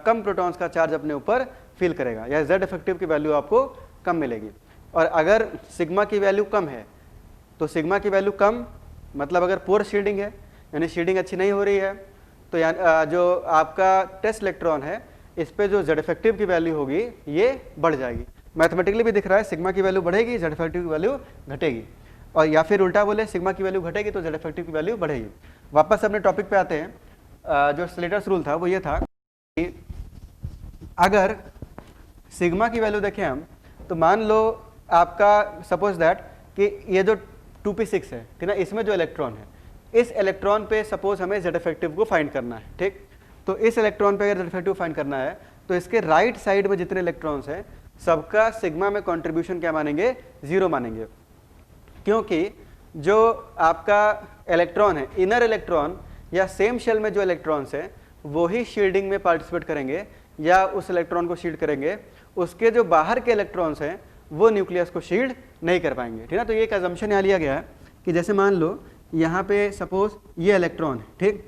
कम प्रोटॉन्स का चार्ज अपने ऊपर फील करेगा, या जेड इफेक्टिव की वैल्यू आपको कम मिलेगी। और अगर सिग्मा की वैल्यू कम है तो सिग्मा की वैल्यू कम मतलब अगर पुअर शील्डिंग है, यानी शील्डिंग अच्छी नहीं हो रही है, तो जो आपका टेस्ट इलेक्ट्रॉन है इस पे जो जेड इफेक्टिव की वैल्यू होगी ये बढ़ जाएगी। मैथमेटिकली भी दिख रहा है, सिग्मा की वैल्यू बढ़ेगी, जेड इफेक्टिव की वैल्यू घटेगी। और या फिर उल्टा बोले, सिग्मा की वैल्यू घटेगी तो जेड इफेक्टिव की वैल्यू बढ़ेगी। वापस अपने टॉपिक पे आते हैं। जो स्लेटर्स रूल था वो ये था कि अगर सिग्मा की वैल्यू देखें हम, तो मान लो आपका सपोज दैट कि ये जो 2p6 है, ठीक ना, इसमें जो इलेक्ट्रॉन है, इस इलेक्ट्रॉन पे सपोज हमें जेड इफेक्टिव को फाइंड करना है, ठीक। तो इस इलेक्ट्रॉन पे अगर जेड इफेक्टिव फाइंड करना है तो इसके राइट साइड में जितने इलेक्ट्रॉन्स हैं सबका सिग्मा में कंट्रीब्यूशन क्या मानेंगे? 0 मानेंगे, क्योंकि जो आपका इलेक्ट्रॉन है, इनर इलेक्ट्रॉन या सेम शेल में जो इलेक्ट्रॉन्स हैं वो ही शील्डिंग में पार्टिसिपेट करेंगे या उस इलेक्ट्रॉन को शील्ड करेंगे, उसके जो बाहर के इलेक्ट्रॉन्स हैं वो न्यूक्लियस को शील्ड नहीं कर पाएंगे, ठीक है ना। तो ये एक अजम्पशन यहाँ लिया गया है कि जैसे मान लो यहाँ पे सपोज ये इलेक्ट्रॉन है, ठीक,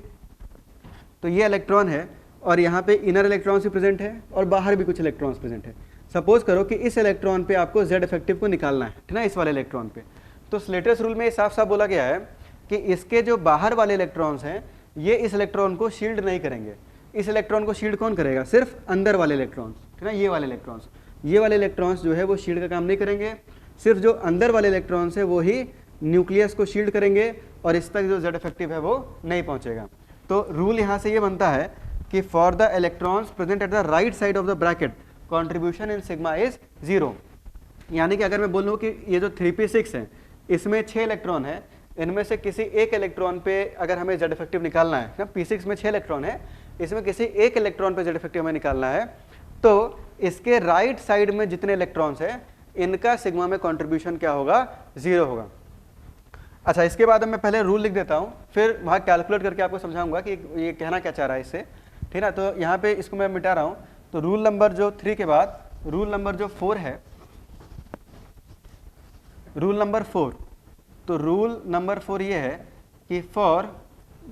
तो ये इलेक्ट्रॉन है और यहाँ पे इनर इलेक्ट्रॉन्स भी प्रेजेंट है और बाहर भी कुछ इलेक्ट्रॉन्स प्रेजेंट है। सपोज करो कि इस इलेक्ट्रॉन पे आपको जेड इफेक्टिव को निकालना है, ठीक ना, इस वाले इलेक्ट्रॉन पे। तो स्लेटर्स रूल में ये साफ साफ बोला गया है कि इसके जो बाहर वाले इलेक्ट्रॉन्स हैं ये इस इलेक्ट्रॉन को शील्ड नहीं करेंगे। इस इलेक्ट्रॉन को शील्ड कौन करेगा? सिर्फ अंदर वाले इलेक्ट्रॉन्स, ठीक ना, ये वाले इलेक्ट्रॉन्स। ये वाले इलेक्ट्रॉन्स जो है वो शील्ड का काम नहीं करेंगे, सिर्फ जो अंदर वाले इलेक्ट्रॉन्स है वो ही न्यूक्लियस को शील्ड करेंगे और इस तक जो जेड इफेक्टिव है वो नहीं पहुंचेगा। तो रूल यहाँ से ये बनता है कि for the electrons present at the right side of the bracket contribution in sigma is 0। यानी कि अगर मैं बोलूँ कि ये जो 3p6 है इसमें 6 इलेक्ट्रॉन है, इनमें से किसी एक इलेक्ट्रॉन पे अगर हमें जेड इफेक्टिव निकालना है ना, p6 में 6 इलेक्ट्रॉन है, इसमें किसी एक इलेक्ट्रॉन पे जेड इफेक्टिव हमें निकालना है, तो इसके राइट साइड में जितने इलेक्ट्रॉन्स हैं इनका सिग्मा में कंट्रीब्यूशन क्या होगा? 0 होगा। अच्छा, इसके बाद मैं पहले रूल लिख देता हूँ, फिर वहाँ कैलकुलेट करके आपको समझाऊंगा कि ये कहना क्या चाह रहा है इससे, ठीक है। तो यहाँ पे इसको मैं मिटा रहा हूँ। तो रूल नंबर जो 3 के बाद रूल नंबर जो 4 है, रूल नंबर 4, तो रूल नंबर 4 ये है कि फॉर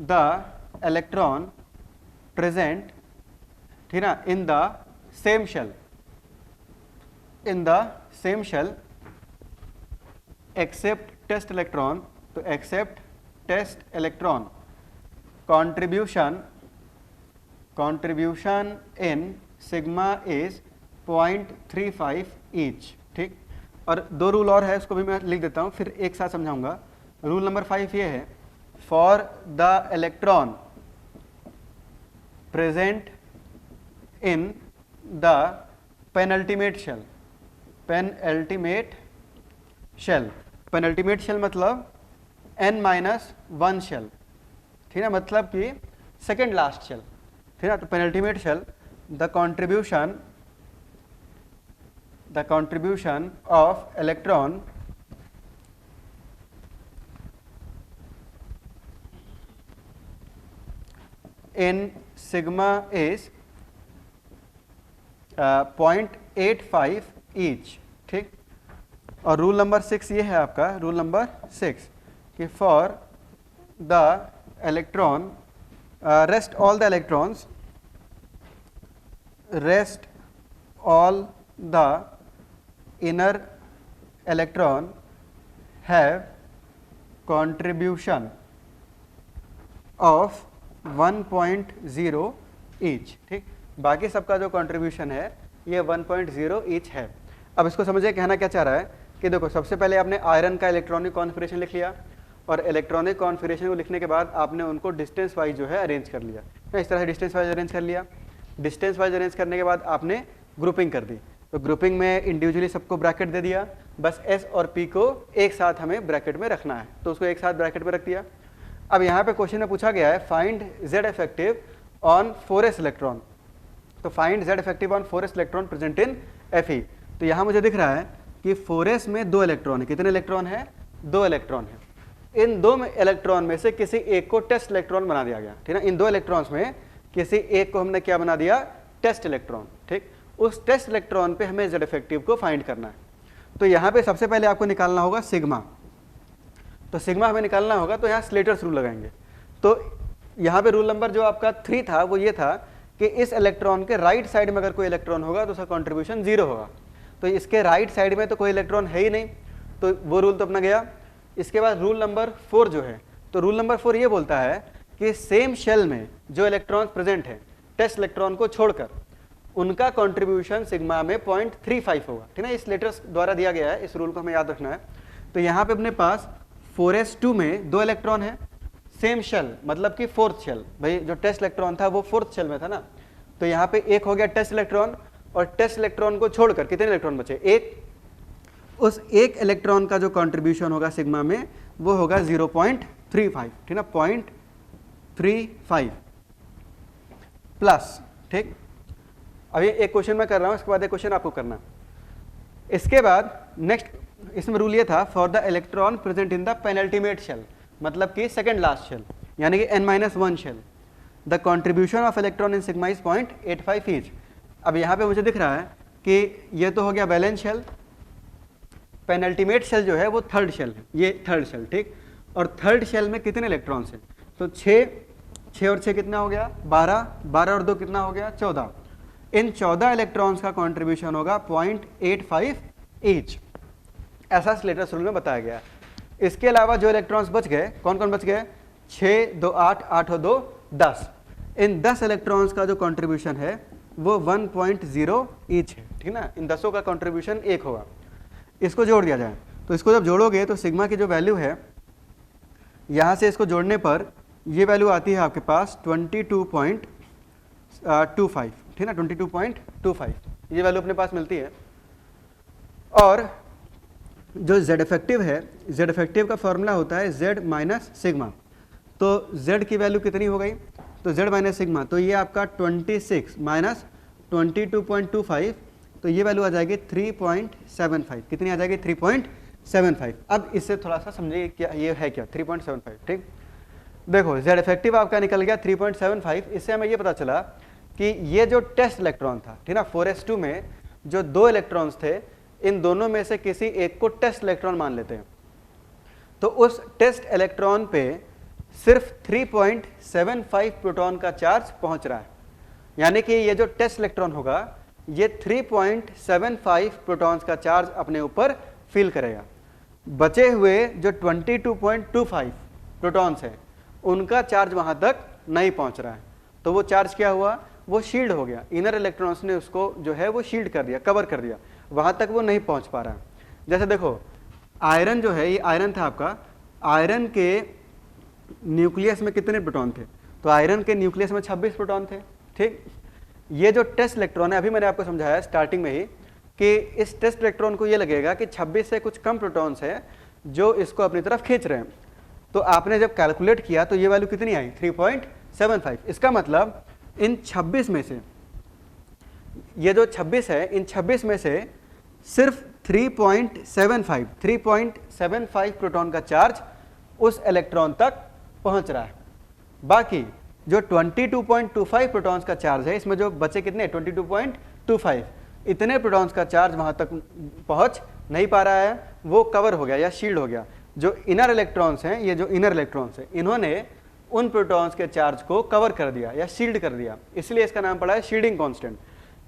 द इलेक्ट्रॉन प्रेजेंट, ठीक ना, in the same shell, in the same shell except test electron, तो except test electron contribution in sigma is 0.35 each, ठीक। और 2 रूल और है, उसको भी मैं लिख देता हूँ, फिर एक साथ समझाऊंगा। रूल नंबर 5 ये है, for the electron present in the penultimate shell, penultimate shell, penultimate shell मतलब n-1 शेल, ठीक है, मतलब कि सेकेंड लास्ट शेल, ठीक है। तो penultimate shell, the contribution of electron in sigma is 0.85 each, ठीक। और रूल नंबर 6 ये है आपका, रूल नंबर 6 कि for the electron rest all the inner electron have contribution of 1.0 each, ठीक। बाकी सबका जो कंट्रीब्यूशन है ये 1.0 ईच है। अब इसको समझिए कहना क्या चाह रहा है कि देखो, सबसे पहले आपने आयरन का इलेक्ट्रॉनिक कॉन्फिगरेशन लिख लिया, और इलेक्ट्रॉनिक कॉन्फिगरेशन को लिखने के बाद आपने उनको डिस्टेंस वाइज जो है अरेंज कर लिया, इस तरह से डिस्टेंस वाइज अरेंज कर लिया। डिस्टेंस वाइज अरेंज करने के बाद आपने ग्रुपिंग कर दी, तो ग्रुपिंग में इंडिविजुअली सबको ब्रैकेट दे दिया, बस एस और पी को एक साथ हमें ब्रैकेट में रखना है, तो उसको एक साथ ब्रैकेट में रख दिया। अब यहाँ पे क्वेश्चन में पूछा गया है find Z effective on 4s electron, तो find Z effective on 4s electron present in Fe। तो यहाँ मुझे दिख रहा है कि 4s में 2 इलेक्ट्रॉन है, कितने इलेक्ट्रॉन है? 2 इलेक्ट्रॉन है। इन 2 इलेक्ट्रॉन में से किसी एक को टेस्ट इलेक्ट्रॉन बना दिया गया, ठीक है। इन 2 इलेक्ट्रॉन्स में किसी एक को हमने क्या बना दिया? टेस्ट इलेक्ट्रॉन, ठीक। उस टेस्ट इलेक्ट्रॉन पे हमें जेड इफेक्टिव को फाइंड करना है। तो यहाँ पे सबसे पहले आपको निकालना होगा सिग्मा, तो सिग्मा हमें निकालना होगा, तो यहाँ स्लेटर्स रूल लगाएंगे। तो यहाँ पे रूल नंबर जो आपका 3 था वो ये था कि इस इलेक्ट्रॉन के राइट साइड में अगर कोई इलेक्ट्रॉन होगा तो उसका कॉन्ट्रीब्यूशन 0 होगा, तो इसके राइट साइड में तो कोई इलेक्ट्रॉन है ही नहीं, तो वो रूल तो अपना गया। इसके बाद रूल नंबर 4 जो है, तो रूल नंबर 4 ये बोलता है कि सेम शेल में जो इलेक्ट्रॉन प्रेजेंट है टेस्ट इलेक्ट्रॉन को छोड़कर, उनका कंट्रीब्यूशन सिग्मा में 0.35 होगा, ठीक है। इस लेटर्स द्वारा दिया गया है, इस रूल को हमें याद रखना है। तो यहाँ पे अपने पास 4s2 में 2 इलेक्ट्रॉन है, सेम शेल मतलब कि 4th शेल, भाई जो टेस्ट इलेक्ट्रॉन था वो 4th शेल में था ना, तो यहाँ पे एक हो गया टेस्ट इलेक्ट्रॉन, और टेस्ट इलेक्ट्रॉन को छोड़कर कितने इलेक्ट्रॉन बचे? एक। उस एक इलेक्ट्रॉन का जो कंट्रीब्यूशन होगा सिग्मा में वो होगा 0.35, ठीक ना, 0.35 प्लस, ठीक। अभी एक क्वेश्चन मैं कर रहा हूं, इसके बाद एक क्वेश्चन आपको करना। इसके बाद नेक्स्ट इसमें रूल ये था for the electron present in the penultimate shell, मतलब कि सेकंड लास्ट शेल, यानी कि n-1 shell, the contribution of electron in sigma is 0.85 each. अब यहाँ पे मुझे दिख रहा है कि ये तो हो गया बैलेंस शेल, पेनल्टीमेट शेल जो है वो थर्ड शेल है, ये थर्ड शेल, ठीक। और थर्ड शेल में कितने इलेक्ट्रॉन्स हैं? तो 6 और 6 कितना हो गया? 12 और 2 कितना हो गया? 14। इन 14 इलेक्ट्रॉन्स का कंट्रीब्यूशन होगा 0.85 ईच, ऐसा स्लेटर्स रूल में बताया गया। इसके अलावा जो इलेक्ट्रॉन्स बच गए, कौन कौन बच गए? 6, 2, 8, 8 और 2, 10। इन 10 इलेक्ट्रॉन्स का जो कंट्रीब्यूशन है वो 1.0 ईच है, ठीक ना। इन 10 का कंट्रीब्यूशन 1 होगा। इसको जोड़ दिया जाए, तो इसको जब जोड़ोगे तो सिग्मा की जो वैल्यू है, यहाँ से इसको जोड़ने पर ये वैल्यू आती है आपके पास 22.25, ठीक ना, 22.25 ये वैल्यू अपने पास मिलती है। और जो जेड इफेक्टिव है, जेड इफेक्टिव का फॉर्मूला होता है जेड माइनस सिग्मा, तो जेड की वैल्यू कितनी हो गई? तो जेड माइनस सिग्मा, तो ये आपका 26 माइनस 22.25, तो ये वैल्यू आ जाएगी 3.75, कितनी आ जाएगी? 3.75। अब इससे थोड़ा सा समझिए क्या ये है, क्या 3.75, ठीक। देखो जेड इफेक्टिव आपका निकल गया 3.75, इससे हमें ये पता चला कि ये जो टेस्ट इलेक्ट्रॉन था, ठीक ना, 4s2 में जो 2 इलेक्ट्रॉन्स थे, इन दोनों में से किसी एक को टेस्ट इलेक्ट्रॉन मान लेते हैं, तो उस टेस्ट इलेक्ट्रॉन पे सिर्फ 3.75 प्रोटॉन का चार्ज पहुंच रहा है, यानी कि ये जो टेस्ट इलेक्ट्रॉन होगा ये 3.75 प्रोटॉन्स का चार्ज अपने ऊपर फील करेगा। बचे हुए जो 22.25 प्रोटॉन्स हैं उनका चार्ज वहां तक नहीं पहुंच रहा है, तो वो चार्ज क्या हुआ? वो शील्ड हो गया, इनर इलेक्ट्रॉन्स ने उसको जो है वो शील्ड कर दिया, कवर कर दिया, वहां तक वो नहीं पहुंच पा रहा है। जैसे देखो आयरन जो है, ये आयरन था आपका, आयरन के न्यूक्लियस में कितने प्रोटॉन थे? तो आयरन के न्यूक्लियस में 26 प्रोटॉन थे। ठीक, ये जो टेस्ट इलेक्ट्रॉन है, अभी मैंने आपको समझाया स्टार्टिंग में ही कि इस टेस्ट इलेक्ट्रॉन को ये लगेगा कि 26 से कुछ कम प्रोटॉन्स हैं जो इसको अपनी तरफ खींच रहे हैं। तो आपने जब कैलकुलेट किया तो ये वैल्यू कितनी आई? 3.75। इसका मतलब इन 26 में से, ये जो 26 है, इन 26 में से सिर्फ 3.75 प्रोटॉन का चार्ज उस इलेक्ट्रॉन तक पहुंच रहा है। बाकी जो 22.25 प्रोटॉन्स का चार्ज है, इसमें जो बचे कितने? 22.25, इतने प्रोटॉन्स का चार्ज वहां तक पहुंच नहीं पा रहा है, वो कवर हो गया या शील्ड हो गया। जो इनर इलेक्ट्रॉन्स हैं, ये जो इनर इलेक्ट्रॉन्स हैं, इन्होंने उन प्रोटॉन्स के चार्ज को कवर कर दिया या शील्ड कर दिया, इसलिए इसका नाम पड़ा है शील्डिंग कांस्टेंट।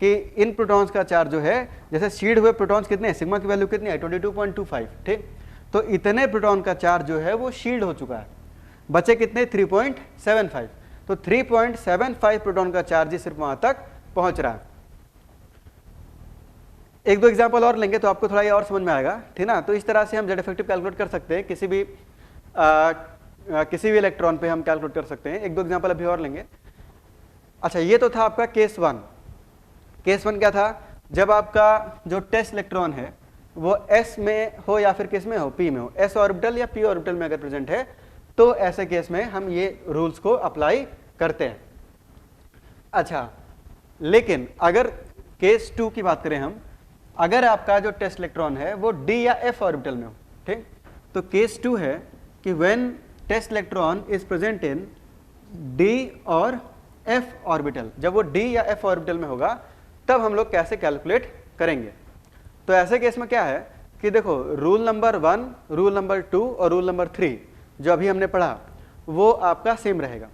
कि इन प्रोटॉन्स का चार्ज जो है, जैसे शील्ड हुए प्रोटॉन्स कितने हैं, सिग्मा की वैल्यू कितनी है? 22.25। ठीक, तो इतने प्रोटॉन का चार्ज जो है वो शील्ड हो चुका है, बचे कितने? 3.75। तो 3.75 प्रोटॉन का चार्ज सिर्फ वहां तक पहुंच रहा है। एक दो एग्जांपल और लेंगे तो आपको थोड़ा ये और समझ में आएगा, ठीक ना। तो इस तरह से हम जेड इफेक्टिव कैलकुलेट कर सकते हैं, किसी भी इलेक्ट्रॉन पे हम कैलकुलेट कर सकते हैं। एक दो एग्जांपल अभी और लेंगे। अच्छा, ये तो था आपका केस 1। केस 1 क्या था? जब आपका जो टेस्ट इलेक्ट्रॉन है वो s में हो या फिर किस में हो? p में हो। s ऑर्बिटल या p ऑर्बिटल में अगर प्रेजेंट है तो ऐसे केस में हम ये रूल्स को अप्लाई करते हैं। अच्छा, लेकिन अगर केस 2 की बात करें हम, अगर आपका जो टेस्ट इलेक्ट्रॉन है वो d या f ऑर्बिटल में हो, ठीक, तो केस 2 है कि when test electron is present in d और f ऑर्बिटल, जब वो d या f ऑर्बिटल में होगा तब हम लोग कैसे कैलकुलेट करेंगे। तो ऐसे केस में क्या है कि देखो, रूल नंबर 1, रूल नंबर 2 और रूल नंबर 3 जो अभी हमने पढ़ा वो आपका सेम रहेगा।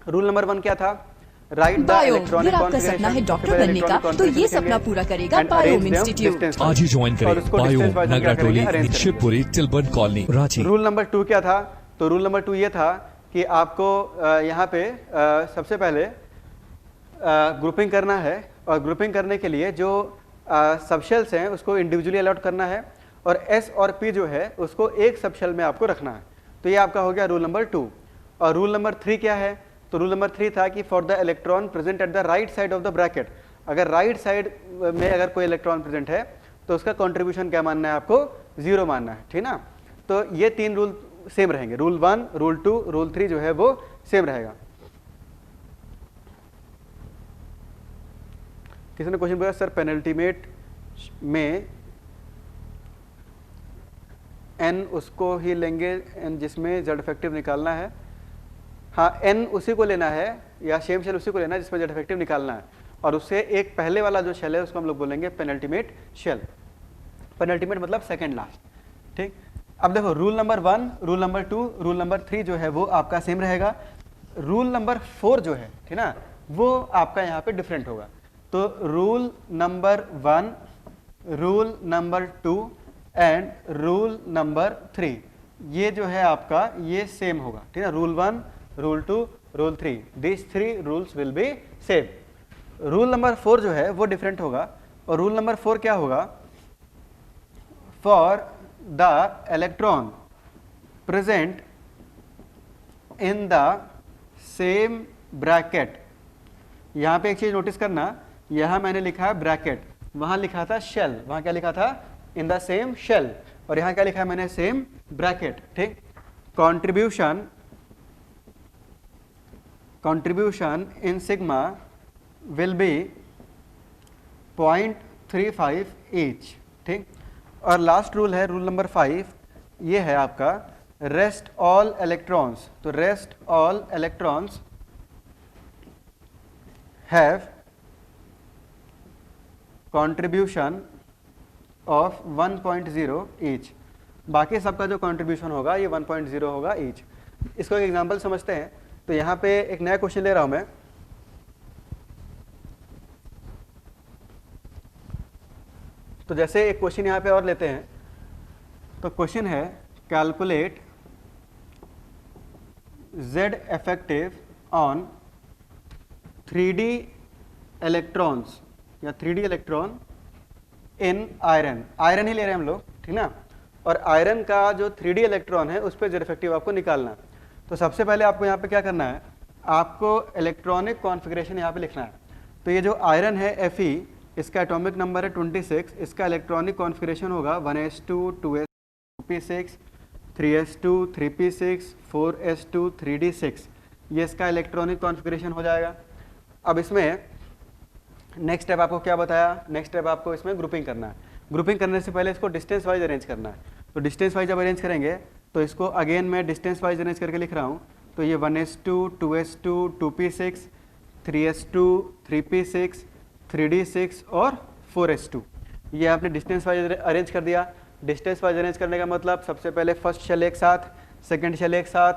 रूल नंबर 1 क्या था? Right the electronic configuration. सपना है डॉक्टर बनने का, तो ये सपना पूरा करेगा बायोम इंस्टीट्यूट। आज ही ज्वाइन करें Biome, Nagratoli, Shivpuri, Tilban colony, Ranchi. Rule number 2 क्या था? तो रूल नंबर 2 ये था कि आपको यहाँ पे सबसे पहले ग्रुपिंग करना है, और ग्रुपिंग करने के लिए जो सबशेल्स हैं उसको इंडिविजुअली अलॉट करना है, और S और P जो है उसको एक सबशेल में आपको रखना है। तो ये आपका हो गया रूल नंबर 2। और रूल नंबर 3 क्या है? तो रूल नंबर 3 था कि for the electron present at the right side of the bracket, अगर राइट साइड में अगर कोई इलेक्ट्रॉन प्रेजेंट है तो उसका कॉन्ट्रीब्यूशन क्या मानना है? आपको 0 मानना है, ठीक ना। तो ये 3 रूल सेम रहेंगे, रूल 1, रूल 2, रूल 3 जो है वो सेम रहेगा। किसी ने क्वेश्चन पूछा सर पेनल्टीमेट में n उसको ही लेंगे n जिसमें जेड इफेक्टिव निकालना है। हाँ, n उसी को लेना है या सेम शेल उसी को लेना है जिसमें जेड इफेक्टिव निकालना है, और उससे एक पहले वाला जो शेल है उसको हम लोग बोलेंगे पेनल्टीमेट शेल। पेनल्टीमेट मतलब सेकंड लास्ट, ठीक। अब देखो, rule number 1, rule number 2, rule number 3 जो है वो आपका सेम रहेगा। रूल नंबर 4 जो है, ठीक ना, वो आपका यहाँ पे डिफरेंट होगा। तो rule number 1, rule number 2 and rule number 3 ये जो है आपका ये सेम होगा, ठीक है। Rule 1, rule 2, rule 3, this 3 rules will be same. Rule number 4 जो है वो डिफरेंट होगा, और रूल नंबर 4 क्या होगा? For the electron present in the same bracket. यहाँ पे एक चीज नोटिस करना, यहाँ मैंने लिखा है ब्रैकेट, वहां लिखा था शेल, वहां क्या लिखा था? इन द सेम शेल, और यहाँ क्या लिखा है मैंने? सेम ब्रैकेट, ठीक। Contribution in sigma will be 0.35 each, ठीक। और लास्ट रूल है रूल नंबर 5, ये है आपका रेस्ट ऑल इलेक्ट्रॉन्स। तो rest all electrons have contribution of 1.0 each. बाकी सबका जो कंट्रीब्यूशन होगा ये 1.0 होगा ईच। इसको एक एग्जांपल समझते हैं। तो यहाँ पे एक नया क्वेश्चन ले रहा हूं मैं। तो जैसे एक क्वेश्चन यहाँ पे और लेते हैं, तो क्वेश्चन है calculate Z effective on 3D electrons या 3D electron in iron. Iron ही ले रहे हैं हम लोग, ठीक ना। और आयरन का जो 3D इलेक्ट्रॉन है उस पर जेड इफेक्टिव आपको निकालना है। तो सबसे पहले आपको यहाँ पे क्या करना है, आपको इलेक्ट्रॉनिक कॉन्फ़िगरेशन यहाँ पे लिखना है। तो ये जो आयरन है Fe, इसका एटॉमिक नंबर है 26, इसका इलेक्ट्रॉनिक कॉन्फ़िगरेशन होगा 1s2 2s2 2p6 3s2 3p6 4s2 3d6, ये इसका इलेक्ट्रॉनिक कॉन्फ़िगरेशन हो जाएगा। अब इसमें नेक्स्ट स्टेप आपको क्या बताया, नेक्स्ट स्टेप आपको इसमें ग्रुपिंग करना है। ग्रुपिंग करने से पहले इसको डिस्टेंस वाइज अरेंज करना है। तो डिस्टेंस वाइज जब अरेंज करेंगे तो इसको अगेन मैं डिस्टेंस वाइज अरेंज करके लिख रहा हूँ। तो ये 1s2 2s2 2p6 3s2 3p6 3d6 और 4s2, ये आपने डिस्टेंस वाइज अरेंज कर दिया। डिस्टेंस वाइज अरेंज करने का मतलब सबसे पहले फर्स्ट शेल एक साथ, सेकेंड शेल एक साथ,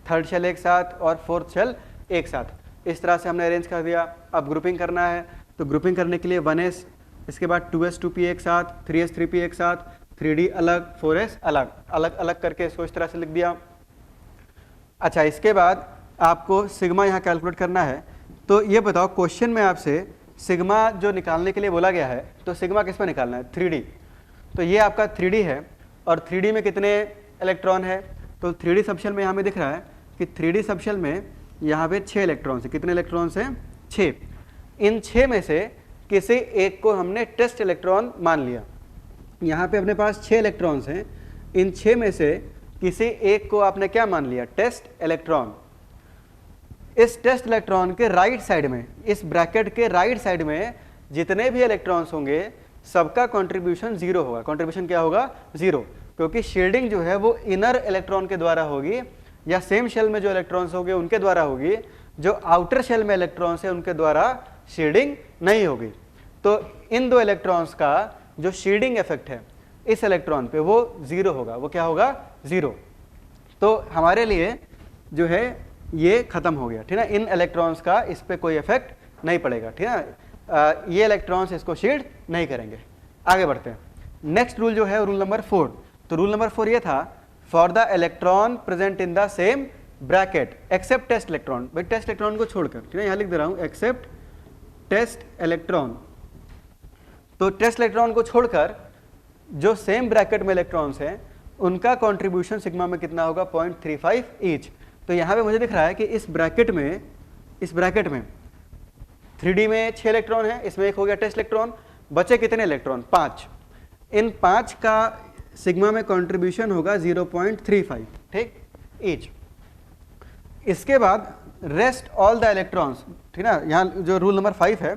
थर्ड शेल एक साथ और फोर्थ शेल एक साथ, इस तरह से हमने अरेंज कर दिया। अब ग्रुपिंग करना है, तो ग्रुपिंग करने के लिए 1s, इसके बाद 2s 2p एक साथ, 3s 3p एक साथ, 3d अलग, 4s अलग, अलग अलग करके इसको इस तरह से लिख दिया। अच्छा, इसके बाद आपको सिग्मा यहाँ कैलकुलेट करना है। तो ये बताओ क्वेश्चन में आपसे सिग्मा जो निकालने के लिए बोला गया है, तो सिग्मा किस में निकालना है, 3D। तो ये आपका 3D है और 3D में कितने इलेक्ट्रॉन है, तो 3D सबशेल में यहाँ में दिख रहा है कि 3D सबशेल में यहाँ पे 6 इलेक्ट्रॉन्स हैं। कितने इलेक्ट्रॉन्स हैं, 6। इन 6 में से किसी एक को हमने टेस्ट इलेक्ट्रॉन मान लिया। यहाँ पे अपने पास 6 इलेक्ट्रॉन्स हैं, इन 6 में से किसी एक को आपने क्या मान लिया, टेस्ट इलेक्ट्रॉन। इस टेस्ट इलेक्ट्रॉन के राइट साइड में, इस ब्रैकेट के राइट साइड में जितने भी इलेक्ट्रॉन्स होंगे सबका कंट्रीब्यूशन 0 होगा। कंट्रीब्यूशन क्या होगा, 0, क्योंकि शील्डिंग जो है वो इनर इलेक्ट्रॉन के द्वारा होगी या सेम शेल में जो इलेक्ट्रॉन्स होंगे उनके द्वारा होगी। जो आउटर शेल में इलेक्ट्रॉन्स है उनके द्वारा शील्डिंग नहीं होगी। तो इन दो इलेक्ट्रॉन्स का जो शील्डिंग इफेक्ट है इस इलेक्ट्रॉन पे वो 0 होगा। वो क्या होगा, 0। तो हमारे लिए जो है ये खत्म हो गया, ठीक है। इन इलेक्ट्रॉन्स का इस पे कोई इफेक्ट नहीं पड़ेगा, ठीक है। ये इलेक्ट्रॉन्स इसको शील्ड नहीं करेंगे। आगे बढ़ते हैं। नेक्स्ट रूल जो है रूल नंबर 4। तो रूल नंबर 4 ये था, for the electron present in the same bracket except test electron. भाई टेस्ट इलेक्ट्रॉन को छोड़कर, ठीक है, यहाँ लिख दे रहा हूँ एक्सेप्ट टेस्ट इलेक्ट्रॉन। तो टेस्ट इलेक्ट्रॉन को छोड़कर जो सेम ब्रैकेट में इलेक्ट्रॉन्स हैं उनका कंट्रीब्यूशन सिग्मा में कितना होगा, 0.35 ईच। तो यहाँ पे मुझे दिख रहा है कि इस ब्रैकेट में 3D में 6 इलेक्ट्रॉन है, इसमें एक हो गया टेस्ट इलेक्ट्रॉन, बचे कितने इलेक्ट्रॉन, 5। इन 5 का सिग्मा में कंट्रीब्यूशन होगा 0.35, ठीक, ईच। इसके बाद रेस्ट ऑल द इलेक्ट्रॉन्स, ठीक ना, यहाँ जो रूल नंबर 5 है,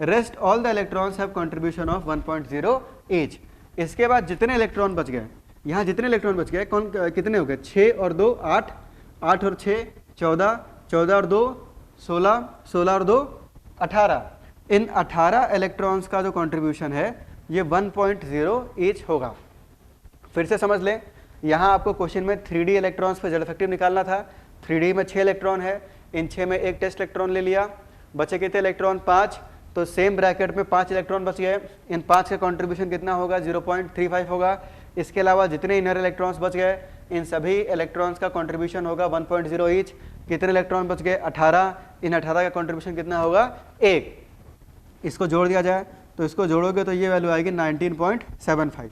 rest all the electrons have contribution of 1.0 each. इसके बाद जितने इलेक्ट्रॉन बच गए, यहाँ जितने इलेक्ट्रॉन बच गए कौन कितने हो गए, 6 और 2 8, 8 और 6 14, 14 और 2 16, 16 और 2 18। इन 18 इलेक्ट्रॉन्स का जो कंट्रीब्यूशन है ये 1.0 ईच होगा। फिर से समझ लें, यहाँ आपको क्वेश्चन में 3D इलेक्ट्रॉन्स पर जेड इफेक्टिव निकालना था। 3D में 6 इलेक्ट्रॉन है, इन 6 में एक टेस्ट इलेक्ट्रॉन ले लिया, बचे कितने इलेक्ट्रॉन, 5। तो सेम ब्रैकेट में 5 इलेक्ट्रॉन बच गए, इन 5 का कंट्रीब्यूशन कितना होगा, 0.35 होगा। इसके अलावा जितने इनर इलेक्ट्रॉन्स बच गए इन सभी इलेक्ट्रॉन्स का कंट्रीब्यूशन होगा 1.0 ईच। कितने इलेक्ट्रॉन बच गए, 18। इन 18 का कंट्रीब्यूशन कितना होगा, 1। इसको जोड़ दिया जाए तो इसको जोड़ोगे तो ये वैल्यू आएगी 19.75।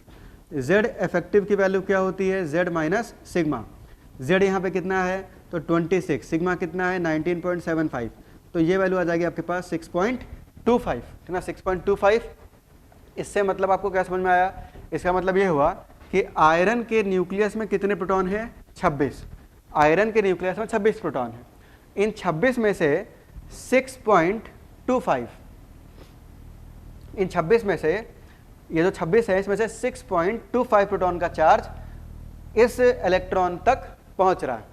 जेड इफेक्टिव की वैल्यू क्या होती है, जेड माइनस सिग्मा। जेड यहाँ पे कितना है तो 26, सिग्मा कितना है 19.75, तो ये वैल्यू आ जाएगी आपके पास 6.25, है ना, 6.25। इससे मतलब आपको क्या समझ में आया, इसका मतलब ये हुआ कि आयरन के न्यूक्लियस में कितने प्रोटॉन है, 26। आयरन के न्यूक्लियस में 26 प्रोटॉन है। इन 26 में से 6.25, इन 26 में से ये जो 26 है इसमें से 6.25 प्रोटॉन का चार्ज इस इलेक्ट्रॉन तक पहुंच रहा है,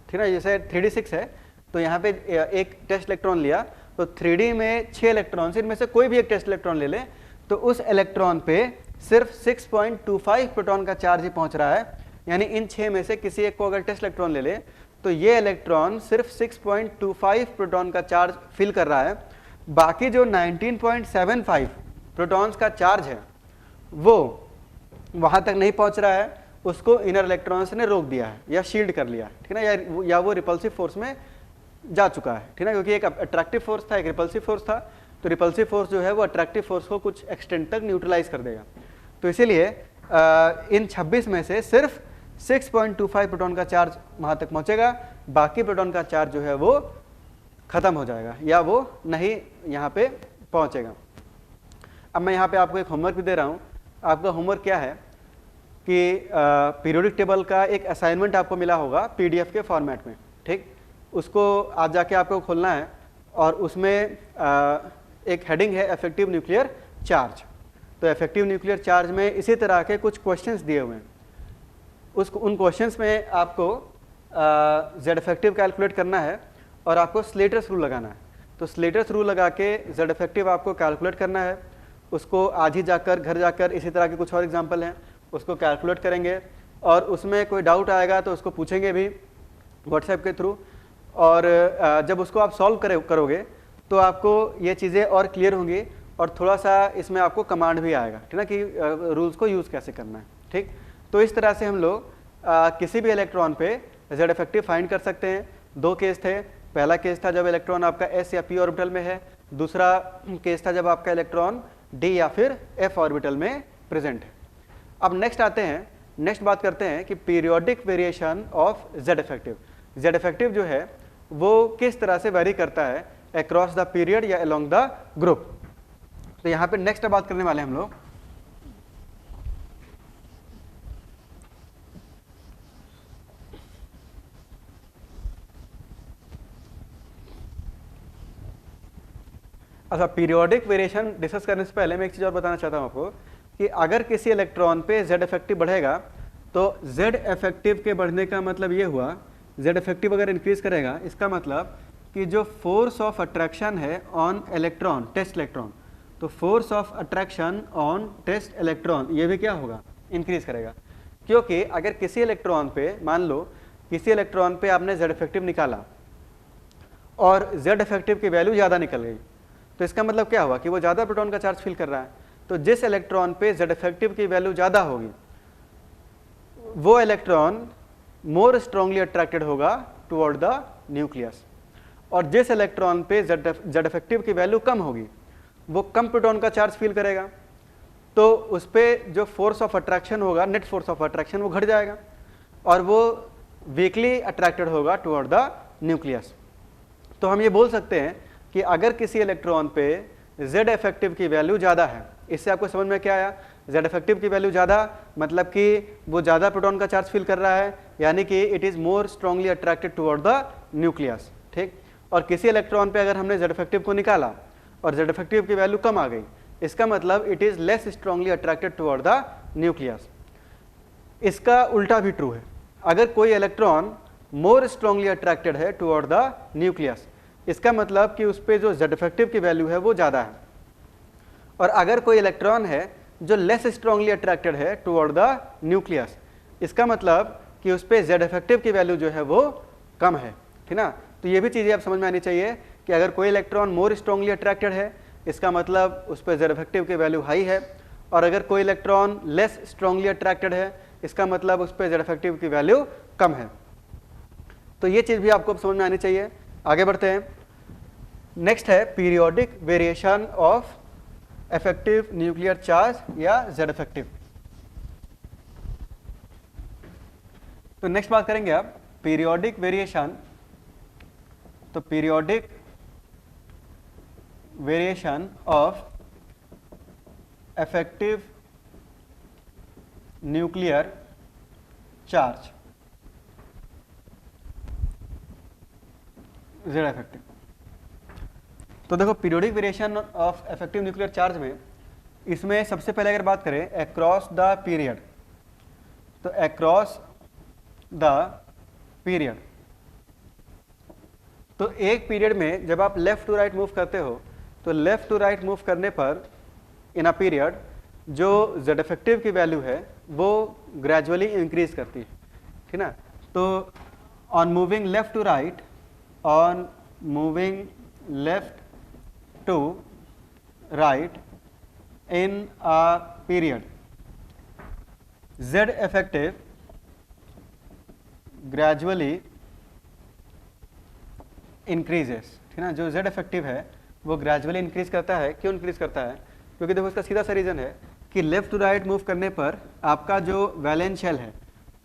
ठीक है। जैसे 3D6 है तो यहाँ पे एक टेस्ट इलेक्ट्रॉन लिया, तो 3D में 6 इलेक्ट्रॉन, इनमें से कोई भी एक टेस्ट इलेक्ट्रॉन ले ले तो उस इलेक्ट्रॉन पे सिर्फ 6.25 प्रोटॉन का चार्ज ही पहुंच रहा है। यानी इन 6 में से किसी एक को अगर टेस्ट इलेक्ट्रॉन ले ले तो ये इलेक्ट्रॉन सिर्फ 6.25 प्रोटॉन का चार्ज फिल कर रहा है। बाकी जो 19.75 प्रोटॉन्स का चार्ज है वो वहां तक नहीं पहुंच रहा है, उसको इनर इलेक्ट्रॉन्स ने रोक दिया है या शील्ड कर लिया है, ठीक है ना, या वो रिपल्सिव फोर्स में जा चुका है, ठीक है ना, क्योंकि एक अट्रैक्टिव फोर्स था, एक रिपल्सिव फोर्स था। तो रिपल्सिव फोर्स जो है वो अट्रैक्टिव फोर्स को कुछ एक्सटेंट तक न्यूट्रलाइज कर देगा। तो इसीलिए इन 26 में से सिर्फ 6.25 प्रोटॉन का चार्ज वहाँ तक पहुँचेगा, बाकी प्रोटॉन का चार्ज जो है वो ख़त्म हो जाएगा या वो नहीं यहाँ पे पहुँचेगा। अब मैं यहाँ पे आपको एक होमवर्क भी दे रहा हूँ। आपका होमवर्क क्या है कि पीरियोडिक टेबल का एक असाइनमेंट आपको मिला होगा PDF के फॉर्मेट में, ठीक। उसको आज जाके आपको खोलना है और उसमें एक हेडिंग है इफेक्टिव न्यूक्लियर चार्ज। तो इफेक्टिव न्यूक्लियर चार्ज में इसी तरह के कुछ क्वेश्चंस दिए हुए हैं। उन क्वेश्चंस में आपको जेड इफेक्टिव कैलकुलेट करना है और आपको स्लेटर्स रूल लगाना है। तो स्लेटर्स रूल लगा के जेड इफेक्टिव आपको कैलकुलेट करना है। उसको आज ही जाकर घर जाकर इसी तरह के कुछ और एग्जांपल हैं उसको कैलकुलेट करेंगे और उसमें कोई डाउट आएगा तो उसको पूछेंगे भी व्हाट्सएप के थ्रू। और जब उसको आप सॉल्व करोगे तो आपको ये चीज़ें और क्लियर होंगी और थोड़ा सा इसमें आपको कमांड भी आएगा, ठीक ना, कि रूल्स को यूज़ कैसे करना है, ठीक। तो इस तरह से हम लोग किसी भी इलेक्ट्रॉन पे जेड इफेक्टिव फाइंड कर सकते हैं। दो केस थे। पहला केस था जब इलेक्ट्रॉन आपका s या p ऑर्बिटल में है, दूसरा केस था जब आपका इलेक्ट्रॉन d या फिर f ऑर्बिटल में प्रेजेंट है। अब नेक्स्ट बात करते हैं कि periodic variation of Z effective. Z effective जो है वो किस तरह से वेरी करता है अक्रॉस द पीरियड या अलोंग द ग्रुप। तो यहाँ पे नेक्स्ट बात करने वाले हम लोग अच्छा, पीरियोडिक वेरिएशन डिस्कस करने से पहले मैं एक चीज़ और बताना चाहता हूँ आपको कि अगर किसी इलेक्ट्रॉन पे जेड इफेक्टिव बढ़ेगा तो जेड इफेक्टिव के बढ़ने का मतलब ये हुआ, जेड इफेक्टिव अगर इंक्रीज करेगा इसका मतलब कि जो फोर्स ऑफ अट्रैक्शन है ऑन इलेक्ट्रॉन, टेस्ट इलेक्ट्रॉन, तो force of attraction on test electron ये भी क्या होगा, इंक्रीज करेगा। क्योंकि अगर किसी इलेक्ट्रॉन पे, मान लो किसी इलेक्ट्रॉन पे आपने जेड इफेक्टिव निकाला और जेड इफेक्टिव की वैल्यू ज़्यादा निकल गई, तो इसका मतलब क्या हुआ कि वो ज़्यादा प्रोटॉन का चार्ज फील कर रहा है। तो जिस इलेक्ट्रॉन पे जेड इफेक्टिव की वैल्यू ज़्यादा होगी वो इलेक्ट्रॉन मोर स्ट्रांगली अट्रैक्टेड होगा टुवर्ड द न्यूक्लियस, और जिस इलेक्ट्रॉन पे जेड इफेक्टिव की वैल्यू कम होगी वो कम प्रोटॉन का चार्ज फील करेगा। तो उस पर जो फोर्स ऑफ अट्रैक्शन होगा, नेट फोर्स ऑफ अट्रैक्शन, वो घट जाएगा और वो वीकली अट्रैक्टेड होगा टुवर्ड द न्यूक्लियस। तो हम ये बोल सकते हैं कि अगर किसी इलेक्ट्रॉन पे जेड इफेक्टिव की वैल्यू ज़्यादा है, इससे आपको समझ में क्या आया, जेड इफेक्टिव की वैल्यू ज़्यादा मतलब कि वो ज़्यादा प्रोटॉन का चार्ज फील कर रहा है, यानी कि it is more strongly attracted toward the nucleus, ठीक। और किसी इलेक्ट्रॉन पे अगर हमने जेड इफेक्टिव को निकाला और जेड इफेक्टिव की वैल्यू कम आ गई, इसका मतलब it is less strongly attracted toward the nucleus. इसका उल्टा भी ट्रू है। अगर कोई इलेक्ट्रॉन मोर स्ट्रांगली अट्रैक्टेड है टुवर्ड द न्यूक्लियस, इसका मतलब कि उस पर जो जेड इफेक्टिव की वैल्यू है वो ज़्यादा है। और अगर कोई इलेक्ट्रॉन है जो लेस स्ट्रांगली अट्रैक्टेड है टुवर्ड द न्यूक्लियस, इसका मतलब कि उस पर जेड इफेक्टिव की वैल्यू जो है वो कम है, ठीक ना। तो ये भी चीज़ें आप समझ में आनी चाहिए कि अगर कोई इलेक्ट्रॉन मोर स्ट्रांगली अट्रैक्टेड है, इसका मतलब उस पर जेड इफेक्टिव की वैल्यू हाई है, और अगर कोई इलेक्ट्रॉन लेस स्ट्रांगली अट्रैक्टेड है, इसका मतलब उस पर जेड इफेक्टिव की वैल्यू कम है। तो ये चीज़ भी आपको समझ में आनी चाहिए। आगे बढ़ते हैं। नेक्स्ट है periodic variation of effective nuclear charge या जेड इफेक्टिव। तो नेक्स्ट बात करेंगे आप पीरियोडिक वेरिएशन। तो periodic variation of effective nuclear charge Z effective. तो देखो periodic variation of effective nuclear charge में, इसमें सबसे पहले अगर बात करें अक्रॉस द पीरियड, तो अक्रॉस द पीरियड, तो एक पीरियड में जब आप लेफ्ट टू राइट मूव करते हो तो लेफ्ट टू राइट मूव करने पर इन अ पीरियड जो जेड इफेक्टिव की वैल्यू है वो ग्रेजुअली इंक्रीज करती है, ठीक ना। तो on moving left to right, on moving left to right in a period, Z effective gradually increases, ठीक ना। जो Z effective है वो ग्रेजुअली इंक्रीज करता है। क्यों इंक्रीज करता है? क्योंकि देखो इसका सीधा सा रीज़न है कि लेफ्ट टू राइट मूव करने पर आपका जो वैलेंस शेल है,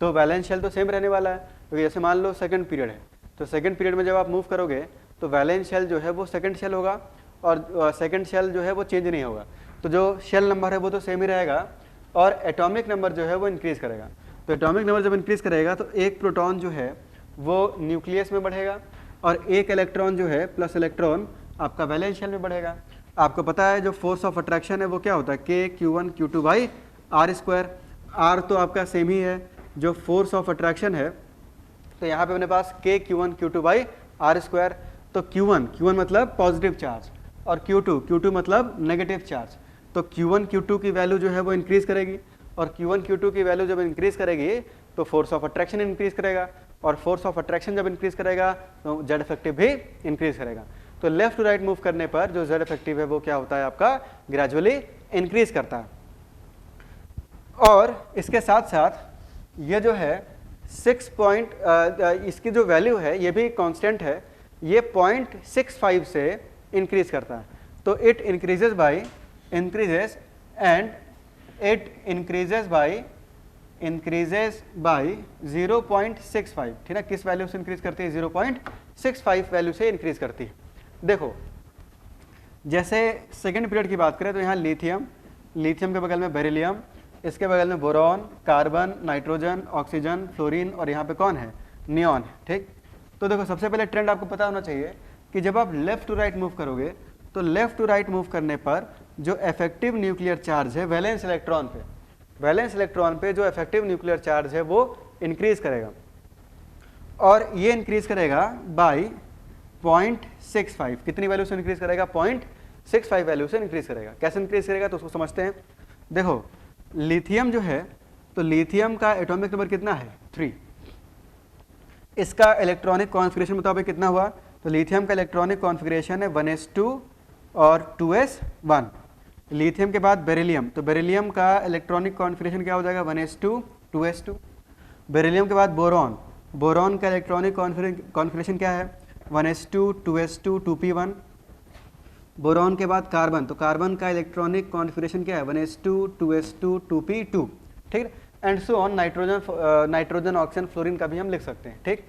तो वैलेंस शेल तो सेम रहने वाला है, तो जैसे मान लो सेकंड पीरियड है, तो सेकंड पीरियड में जब आप मूव करोगे तो वैलेंस शेल जो है वो सेकंड शेल होगा और सेकंड शेल जो है वो चेंज नहीं होगा, तो जो शेल नंबर है वो तो सेम ही रहेगा और एटॉमिक नंबर जो है वो इंक्रीज़ करेगा। तो एटॉमिक नंबर जब इंक्रीज़ करेगा तो एक प्रोटॉन जो है वो न्यूक्लियस में बढ़ेगा और एक इलेक्ट्रॉन जो है प्लस इलेक्ट्रॉन आपका वैलेंस शेल में बढ़ेगा। आपको पता है जो फोर्स ऑफ अट्रैक्शन है वो क्या होता है, KQ1Q2 by are square. Are तो आपका सेम ही है, जो फोर्स ऑफ अट्रैक्शन है तो यहाँ पे अपने पास KQ1Q2 बाई आर स्क्वायर। तो Q1 मतलब पॉजिटिव चार्ज और Q2 मतलब नेगेटिव चार्ज। तो Q1Q2 की वैल्यू जो है वो इंक्रीज़ करेगी और Q1Q2 की वैल्यू जब इंक्रीज़ करेगी तो फोर्स ऑफ अट्रैक्शन इंक्रीज़ करेगा और फोर्स ऑफ अट्रैक्शन जब इंक्रीज़ करेगा तो जेड इफेक्टिव भी इंक्रीज़ करेगा। तो लेफ्ट टू राइट मूव करने पर जो जेड इफेक्टिव है वो क्या होता है आपका, ग्रेजुअली इंक्रीज़ करता है। और इसके साथ साथ ये जो है 6 पॉइंट इसकी जो वैल्यू है ये भी कांस्टेंट है, ये 0.65 से इंक्रीज़ करता है। तो it increases by increases by 0.65, ठीक है। किस वैल्यू से इंक्रीज करती है, 0.65 वैल्यू से इंक्रीज करती है। देखो जैसे सेकेंड पीरियड की बात करें तो यहाँ लिथियम के बगल में बेरिलियम, इसके बगल में boron, carbon, nitrogen, oxygen, fluorine और यहाँ पे कौन है, नियॉन, ठीक। तो देखो सबसे पहले ट्रेंड आपको पता होना चाहिए कि जब आप लेफ्ट टू राइट मूव करोगे तो लेफ्ट टू राइट मूव करने पर जो इफेक्टिव न्यूक्लियर चार्ज है वैलेंस इलेक्ट्रॉन पे जो इफेक्टिव न्यूक्लियर चार्ज है वो इंक्रीज करेगा और ये इंक्रीज करेगा बाई 0.65। कितनी वैल्यू से इंक्रीज करेगा, 0.65 वैल्यू से इंक्रीज करेगा। कैसे इंक्रीज करेगा तो उसको समझते हैं। देखो लिथियम जो है तो लिथियम का एटॉमिक नंबर कितना है, 3। इसका इलेक्ट्रॉनिक कॉन्फ़िगरेशन मुताबिक कितना हुआ, तो लिथियम का इलेक्ट्रॉनिक कॉन्फ़िगरेशन है 1s2 और 2s1। लिथियम के बाद बेरिलियम, तो बेरिलियम का इलेक्ट्रॉनिक कॉन्फ़िगरेशन क्या हो जाएगा, 1s2 2s2। बेरिलियम के बाद बोरॉन का इलेक्ट्रॉनिक कॉन्फ़िगरेशन क्या है, 1s2 2s2 2p1। बोरॉन के बाद कार्बन, तो कार्बन का इलेक्ट्रॉनिक कॉन्फ़िगरेशन क्या है, 1s2 2s2 2p2, ठीक। And so on nitrogen oxygen fluorine का भी हम लिख सकते हैं, ठीक।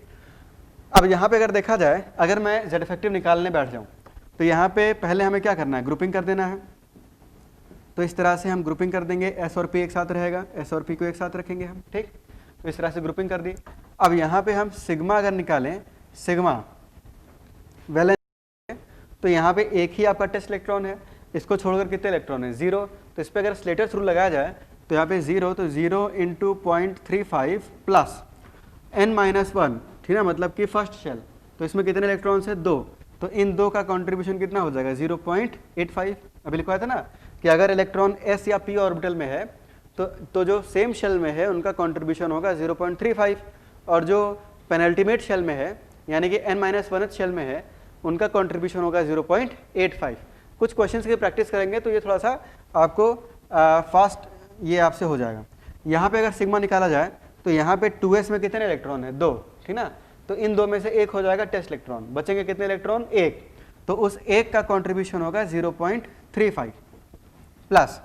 अब यहाँ पे अगर देखा जाए, अगर मैं जेड इफेक्टिव निकालने बैठ जाऊँ तो यहाँ पे पहले हमें क्या करना है, ग्रुपिंग कर देना है। तो इस तरह से हम ग्रुपिंग कर देंगे, एस और पी एक साथ रहेगा, एस और पी को एक साथ रखेंगे हम, ठीक। तो इस तरह से ग्रुपिंग कर दी। अब यहाँ पे हम सिग्मा अगर निकालें, सिग्मा वैलेंस, तो यहाँ पे एक ही आपका टेस्ट इलेक्ट्रॉन है, इसको छोड़कर कितने इलेक्ट्रॉन है, 0। तो इस पर अगर स्लेटर्स रूल लगाया जाए तो यहाँ पे 0, तो 0 × 0.35 प्लस n-1, ठीक है, मतलब कि फर्स्ट शेल। तो इसमें कितने इलेक्ट्रॉन्स है, 2। तो इन 2 का कंट्रीब्यूशन कितना हो जाएगा, 0.85। अभी लिखवाया था ना कि अगर इलेक्ट्रॉन s या p ऑर्बिटल में है तो जो सेम शेल में है उनका कंट्रीब्यूशन होगा 0.35 और जो पेनल्टीमेट शेल में है यानी कि n-1 शेल में है उनका कंट्रीब्यूशन होगा 0.85। कुछ क्वेश्चंस की प्रैक्टिस करेंगे तो ये थोड़ा सा आपको फास्ट ये आपसे हो जाएगा। यहाँ पे अगर सिग्मा निकाला जाए तो यहाँ पे 2s में कितने इलेक्ट्रॉन है, 2, ठीक ना। तो इन 2 में से एक हो जाएगा टेस्ट इलेक्ट्रॉन, बचेंगे कितने इलेक्ट्रॉन, 1। तो उस एक का कंट्रीब्यूशन होगा 0.35 प्लस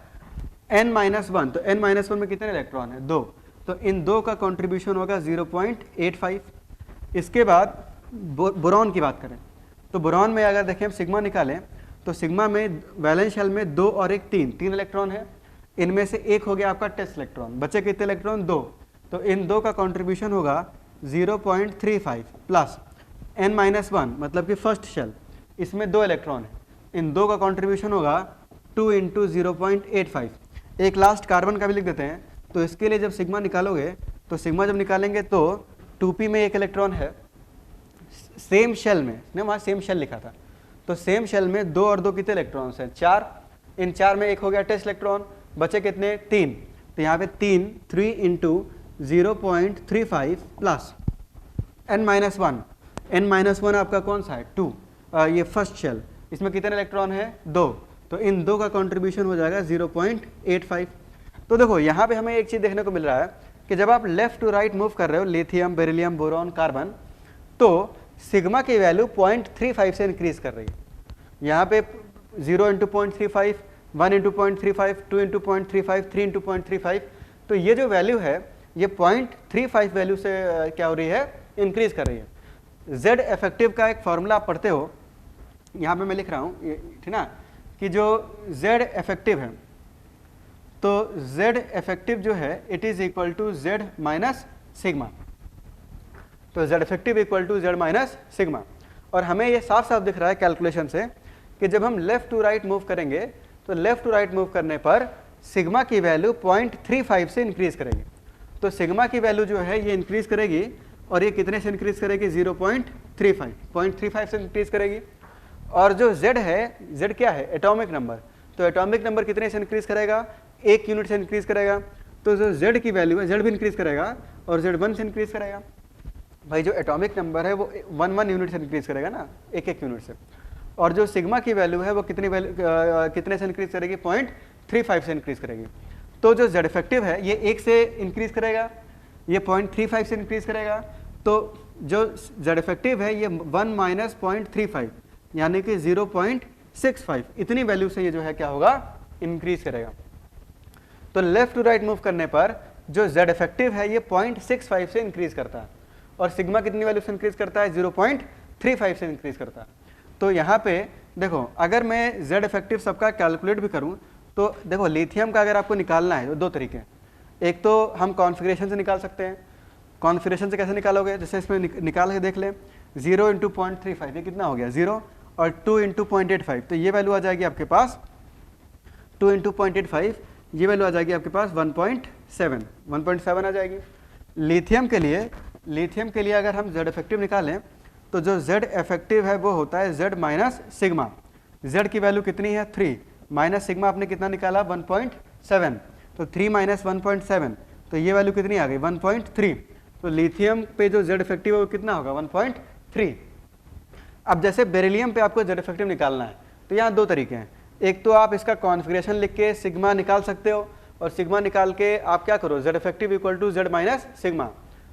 n-1, तो n-1 में कितने इलेक्ट्रॉन है, 2। तो इन 2 का कंट्रीब्यूशन होगा 0.85। इसके बाद बोरॉन की बात करें तो बोरॉन में अगर देखें हम सिग्मा निकालें तो सिग्मा में वैलेंस शेल में 2 और 1 3 इलेक्ट्रॉन है। इनमें से एक हो गया आपका टेस्ट इलेक्ट्रॉन, बचे कितने इलेक्ट्रॉन, 2। तो इन 2 का कंट्रीब्यूशन होगा 0.35 प्लस n-1 मतलब कि फर्स्ट शेल, इसमें 2 इलेक्ट्रॉन है, इन 2 का कंट्रीब्यूशन होगा 2 × 0.85। एक लास्ट कार्बन का भी लिख देते हैं। तो इसके लिए जब सिग्मा निकालोगे तो सिग्मा जब निकालेंगे तो 2p में 1 इलेक्ट्रॉन है, सेम शेल में ने वहाँ सेम शेल लिखा था, तो सेम शेल में 2 और 2 कितने इलेक्ट्रॉन्स हैं, 4। इन 4 में एक हो गया टेस्ट इलेक्ट्रॉन, बचे कितने, 3। तो यहाँ पे 3 × 0.35 प्लस n-1 आपका कौन सा है, 2, ये फर्स्ट शेल, इसमें कितने इलेक्ट्रॉन है, 2। तो इन 2 का कंट्रीब्यूशन हो जाएगा 0.85। तो देखो यहाँ पे हमें एक चीज़ देखने को मिल रहा है कि जब आप लेफ्ट टू राइट मूव कर रहे हो, लिथियम, बेरिलियम, बोरॉन, कार्बन, तो सिग्मा की वैल्यू 0.35 से इंक्रीज कर रही है। यहाँ पे 0 × 0.35 1 इंटू 0.35, 2 इंटू 0.35, 3 इंटू 0.35। तो ये जो वैल्यू है ये 0.35 वैल्यू से क्या हो रही है, इंक्रीज कर रही है। Z इफेक्टिव का एक फॉर्मूला आप पढ़ते हो, यहाँ पे मैं लिख रहा हूँ, ठीक ना, कि जो Z इफेक्टिव है तो Z इफेक्टिव जो है it is equal to Z minus sigma. तो Z effective equal to Z minus sigma. और हमें ये साफ साफ दिख रहा है कैलकुलेशन से कि जब हम लेफ्ट टू राइट मूव करेंगे तो लेफ्ट टू राइट मूव करने पर सिग्मा की वैल्यू 0.35 से इंक्रीज करेगी। तो सिग्मा की वैल्यू जो है ये इंक्रीज करेगी, और ये कितने से इंक्रीज करेगी, 0.35 से इंक्रीज करेगी। और जो Z है, Z क्या है, एटॉमिक नंबर, तो एटॉमिक नंबर कितने से इंक्रीज करेगा, 1 यूनिट से इंक्रीज करेगा। तो जो Z की वैल्यू है Z भी इंक्रीज करेगा और Z 1 से इंक्रीज करेगा। भाई जो एटॉमिक नंबर है वो 1 यूनिट से इंक्रीज करेगा ना, 1 यूनिट से। और जो सिग्मा की वैल्यू है वो कितने से इंक्रीज करेगी, 0.35 से इंक्रीज करेगी। तो जो Z इफेक्टिव है ये 1 से इंक्रीज करेगा, ये 0.35 से इंक्रीज करेगा। तो जो Z इफेक्टिव है ये 1 माइनस 0.35 यानी कि 0.65, इतनी वैल्यू से ये जो है क्या होगा, इंक्रीज करेगा। तो लेफ्ट टू राइट मूव करने पर जो Z इफेक्टिव है ये 0.65 से इंक्रीज करता है, और सिग्मा कितनी वैल्यू से इंक्रीज करता है, 0.35 से इंक्रीज करता है। तो यहाँ पे देखो, अगर मैं Z इफेक्टिव सबका कैलकुलेट भी करूँ तो देखो, लिथियम का अगर आपको निकालना है तो 2 तरीके हैं। एक तो हम कॉन्फ़िगरेशन से निकाल सकते हैं। कॉन्फ़िगरेशन से कैसे निकालोगे, जैसे इसमें निकाल के देख लें, 0 इंटू 0.35 ये कितना हो गया, 0, और 2 इंटू 0.85 तो ये वैल्यू आ जाएगी आपके पास 2 इंटू 0.85, ये वैल्यू आ जाएगी आपके पास 1.7 आ जाएगी। लिथियम के लिए अगर हम Z इफेक्टिव निकालें तो जो Z इफेक्टिव है वो होता है Z माइनस सिग्मा। Z की वैल्यू कितनी है, 3, माइनस सिग्मा आपने कितना निकाला, 1.7, तो 3 माइनस 1.7 तो ये वैल्यू कितनी आ गई, 1.3। तो लिथियम पे जो Z इफेक्टिव है वो कितना होगा, 1.3। अब जैसे बेरिलियम पे आपको Z इफेक्टिव निकालना है तो यहाँ 2 तरीके हैं। एक तो आप इसका कॉन्फ़िगरेशन लिख के सिग्मा निकाल सकते हो, और सिग्मा निकाल के आप क्या करो, Z effective equal to Z minus sigma,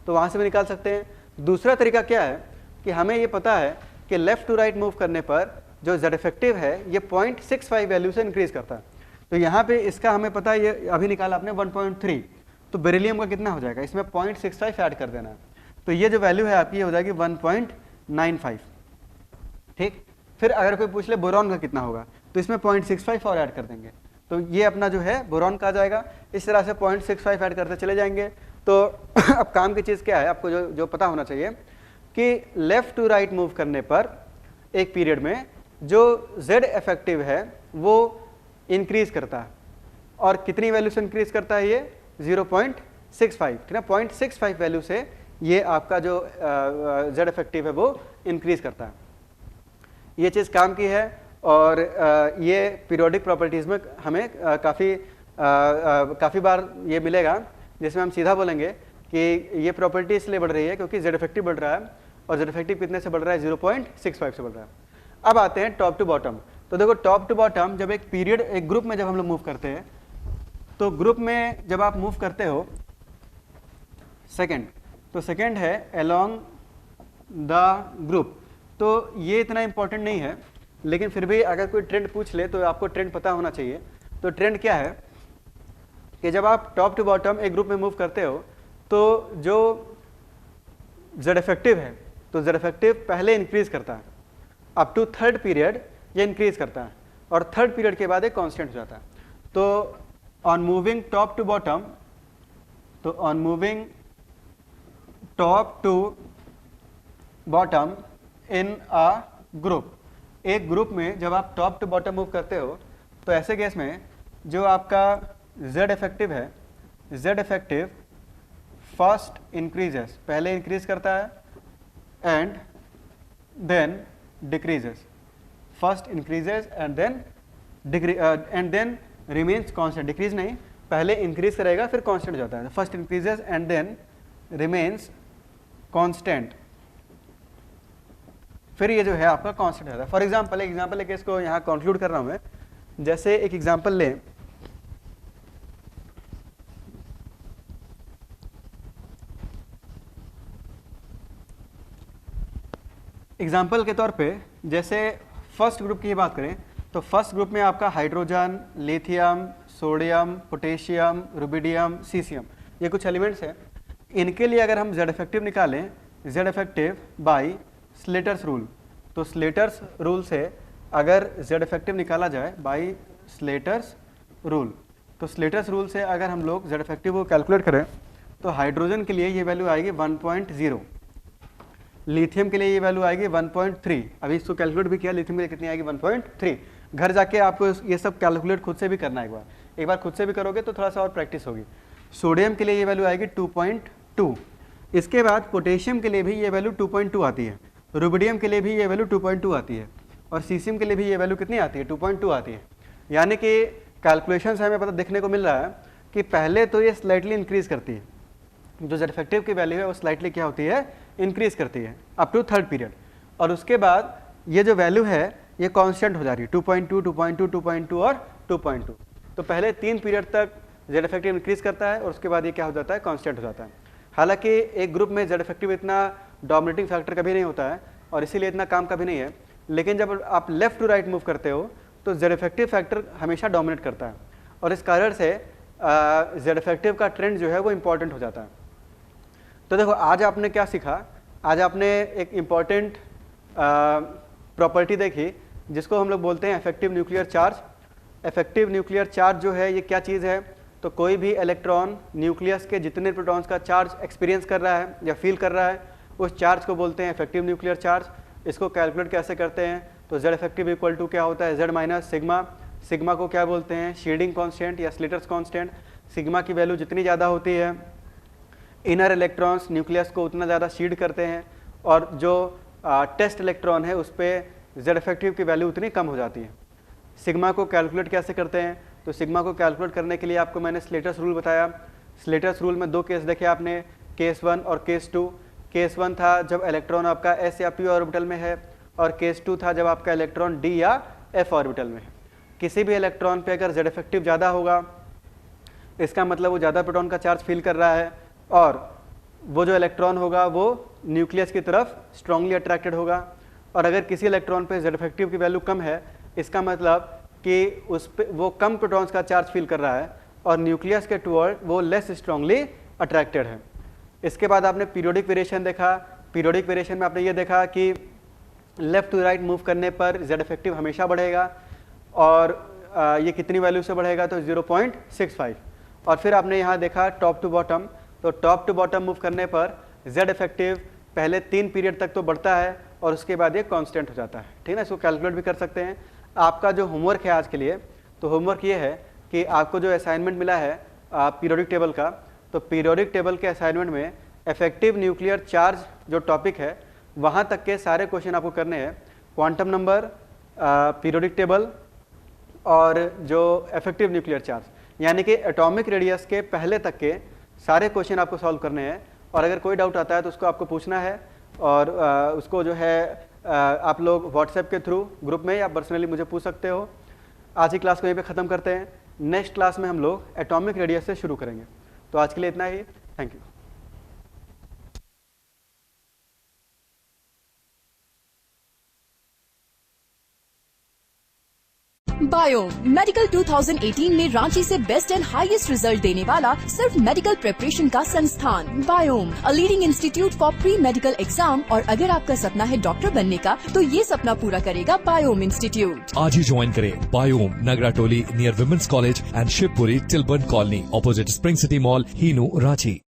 तो वहाँ से भी निकाल सकते हैं। दूसरा तरीका क्या है कि हमें ये पता है कि लेफ्ट टू राइट मूव करने पर जो Z इफेक्टिव है ये 0.65 वैल्यू से इंक्रीज करता है। तो यहाँ पे इसका हमें पता है, ये अभी निकाला आपने 1.3, तो बेरिलियम का कितना हो जाएगा, इसमें 0.65 ऐड कर देना है, तो ये जो वैल्यू है आपकी ये हो जाएगी 1.95। ठीक, फिर अगर कोई पूछ ले बोरॉन का कितना होगा तो इसमें 0.65 और ऐड कर देंगे, तो ये अपना जो है बोरॉन का आ जाएगा। इस तरह से 0.65 ऐड करते चले जाएंगे। तो अब काम की चीज़ क्या है, आपको जो पता होना चाहिए कि लेफ़्ट टू राइट मूव करने पर एक पीरियड में जो Z इफेक्टिव है वो इंक्रीज करता है, और कितनी वैल्यू से इंक्रीज करता है, ये 0.65, ठीक है, 0.65 वैल्यू से ये आपका जो Z इफेक्टिव है वो इंक्रीज करता है। ये चीज़ काम की है, और ये पीरियोडिक प्रॉपर्टीज़ में हमें काफ़ी बार ये मिलेगा, जिसमें हम सीधा बोलेंगे कि ये प्रॉपर्टी इसलिए बढ़ रही है क्योंकि Z इफेक्टिव बढ़ रहा है, और Z इफेक्टिव कितने से बढ़ रहा है, 0.65 से बढ़ रहा है। अब आते हैं टॉप टू बॉटम। तो देखो, टॉप टू बॉटम जब एक पीरियड, एक ग्रुप में जब हम लोग मूव करते हैं, तो ग्रुप में जब आप मूव करते हो सेकेंड, तो सेकेंड है अलोंग द ग्रुप। तो ये इतना इंपॉर्टेंट नहीं है, लेकिन फिर भी अगर कोई ट्रेंड पूछ ले तो आपको ट्रेंड पता होना चाहिए। तो ट्रेंड क्या है कि जब आप टॉप टू बॉटम एक ग्रुप में मूव करते हो तो जो Z इफेक्टिव है तो Z इफेक्टिव पहले इंक्रीज करता है, अप टू थर्ड पीरियड ये इंक्रीज करता है, और थर्ड पीरियड के बाद एक कांस्टेंट हो जाता है। तो on moving top to bottom, तो on moving top to bottom in a group, एक ग्रुप में जब आप टॉप टू बॉटम मूव करते हो तो ऐसे केस में जो आपका Z इफेक्टिव है, Z इफेक्टिव फर्स्ट इंक्रीजेस, पहले इंक्रीज करता है, and then decreases, first increases and then remains constant, decreases नहीं, पहले इंक्रीज करेगा फिर कांस्टेंट हो जाता है, first increases and then remains constant, फिर ये जो है आपका कांस्टेंट रहता है। फॉर एग्जांपल, एक एग्जांपल लेके इसको यहाँ कंक्लूड कर रहा हूँ मैं। जैसे एक एग्जांपल लें, एग्जांपल के तौर पे जैसे फर्स्ट ग्रुप की बात करें तो फर्स्ट ग्रुप में आपका hydrogen, lithium, sodium, potassium, rubidium, caesium, ये कुछ एलिमेंट्स हैं। इनके लिए अगर हम जेड इफेक्टिव निकालें, Z effective by Slater's rule, तो स्लेटर्स रूल से अगर जेड इफेक्टिव निकाला जाए बाई स्लेटर्स रूल, तो स्लेटर्स रूल से अगर हम लोग जेड इफेक्टिव को कैलकुलेट करें तो हाइड्रोजन के लिए ये वैल्यू आएगी 1.0, लिथियम के लिए ये वैल्यू आएगी 1.3। अभी इसको कैलकुलेट भी किया, लिथियम के लिए कितनी आएगी 1.3। घर जाके आपको ये सब कैलकुलेट खुद से भी करना है, एक बार खुद से भी करोगे तो थोड़ा सा और प्रैक्टिस होगी। सोडियम के लिए ये वैल्यू आएगी 2.2। इसके बाद पोटेशियम के लिए भी ये वैल्यू 2.2 आती है, रुबिडियम के लिए भी ये वैल्यू 2.2 आती है, और सीसियम के लिए भी ये वैल्यू कितनी आती है 2.2 आती है। यानी कि कैलकुलेशन से हमें पता देखने को मिल रहा है कि पहले तो ये स्लाइटली इंक्रीज करती है, जो जेड इफेक्टिव की वैल्यू है वो स्लाइटली क्या होती है, इंक्रीज करती है अप टू थर्ड पीरियड, और उसके बाद ये जो वैल्यू है ये कांस्टेंट हो जा रही है 2.2, 2.2, 2.2 और 2.2। तो पहले 3 पीरियड तक जेड इफेक्टिव इंक्रीज करता है और उसके बाद ये क्या हो जाता है, कांस्टेंट हो जाता है। हालांकि एक ग्रुप में जेड इफेक्टिव इतना डोमिनेटिंग फैक्टर कभी नहीं होता है और इसीलिए इतना काम कभी नहीं है, लेकिन जब आप लेफ्ट टू राइट मूव करते हो तो जेड इफेक्टिव फैक्टर हमेशा डोमिनेट करता है, और इस कारण से जेड इफेक्टिव का ट्रेंड जो है वो इंपॉर्टेंट हो जाता है। तो देखो आज आपने क्या सीखा, आज आपने एक इम्पॉर्टेंट प्रॉपर्टी देखी जिसको हम लोग बोलते हैं effective nuclear charge. Effective nuclear charge जो है ये क्या चीज़ है, तो कोई भी इलेक्ट्रॉन न्यूक्लियस के जितने प्रोटॉन्स का चार्ज एक्सपीरियंस कर रहा है या फील कर रहा है उस चार्ज को बोलते हैं इफेक्टिव न्यूक्लियर चार्ज। इसको कैलकुलेट कैसे करते हैं, तो जेड इफेक्टिव इक्वल टू क्या होता है, जेड माइनस सिग्मा। सिग्मा को क्या बोलते हैं, शील्डिंग कांस्टेंट या स्लिटर्स कांस्टेंट। सिग्मा की वैल्यू जितनी ज़्यादा होती है इनर इलेक्ट्रॉन्स न्यूक्लियस को उतना ज़्यादा शील्ड करते हैं, और जो टेस्ट इलेक्ट्रॉन है उस पर जेड इफेक्टिव की वैल्यू उतनी कम हो जाती है। सिग्मा को कैलकुलेट कैसे करते हैं, तो सिग्मा को कैलकुलेट करने के लिए आपको मैंने स्लेटर्स रूल बताया। स्लेटर्स रूल में 2 केस देखे आपने, केस 1 और केस 2। केस 1 था जब इलेक्ट्रॉन आपका एस या पी ऑर्बिटल में है, और केस 2 था जब आपका इलेक्ट्रॉन डी या एफ ऑर्बिटल में है। किसी भी इलेक्ट्रॉन पे अगर जेड इफेक्टिव ज़्यादा होगा इसका मतलब वो ज़्यादा प्रोटॉन का चार्ज फील कर रहा है, और वो जो इलेक्ट्रॉन होगा वो न्यूक्लियस की तरफ स्ट्रांगली अट्रैक्टेड होगा। और अगर किसी इलेक्ट्रॉन पे जेड इफेक्टिव की वैल्यू कम है इसका मतलब कि उस पे वो कम प्रोटॉन्स का चार्ज फील कर रहा है और न्यूक्लियस के टुवर्ड वो लेस स्ट्रांगली अट्रैक्टेड है। इसके बाद आपने पीरियोडिक वेरिएशन देखा। पीरियोडिक वेरिएशन में आपने ये देखा कि लेफ्ट टू राइट मूव करने पर जेड इफेक्टिव हमेशा बढ़ेगा, और ये कितनी वैल्यू से बढ़ेगा, तो 0.65। और फिर आपने यहाँ देखा टॉप टू बॉटम, तो टॉप टू बॉटम मूव करने पर जेड इफेक्टिव पहले 3 पीरियड तक तो बढ़ता है और उसके बाद ये कांस्टेंट हो जाता है। ठीक है ना, इसको कैलकुलेट भी कर सकते हैं। आपका जो होमवर्क है आज के लिए, तो होमवर्क ये है कि आपको जो असाइनमेंट मिला है पीरियोडिक टेबल का, तो पीरियोडिक टेबल के असाइनमेंट में इफेक्टिव न्यूक्लियर चार्ज जो टॉपिक है वहाँ तक के सारे क्वेश्चन आपको करने हैं। क्वांटम नंबर, पीरियोडिक टेबल और जो इफेक्टिव न्यूक्लियर चार्ज, यानी कि एटॉमिक रेडियस के पहले तक के सारे क्वेश्चन आपको सॉल्व करने हैं। और अगर कोई डाउट आता है तो उसको आपको पूछना है, और उसको जो है आप लोग व्हाट्सएप के थ्रू ग्रुप में या पर्सनली मुझे पूछ सकते हो। आज की क्लास को यहीं पे ख़त्म करते हैं। नेक्स्ट क्लास में हम लोग एटॉमिक रेडियस से शुरू करेंगे। तो आज के लिए इतना ही, थैंक यू। बायोम मेडिकल 2018 में रांची से बेस्ट एंड हाईएस्ट रिजल्ट देने वाला सिर्फ मेडिकल प्रिपरेशन का संस्थान biome, a leading institute for pre medical exam. और अगर आपका सपना है डॉक्टर बनने का, तो ये सपना पूरा करेगा बायोम इंस्टीट्यूट। आज ही ज्वाइन करें Biome, Nagratoli near women's college and Shivpuri Tilbarn colony, opposite Spring City mall, Hinoo, Ranchi.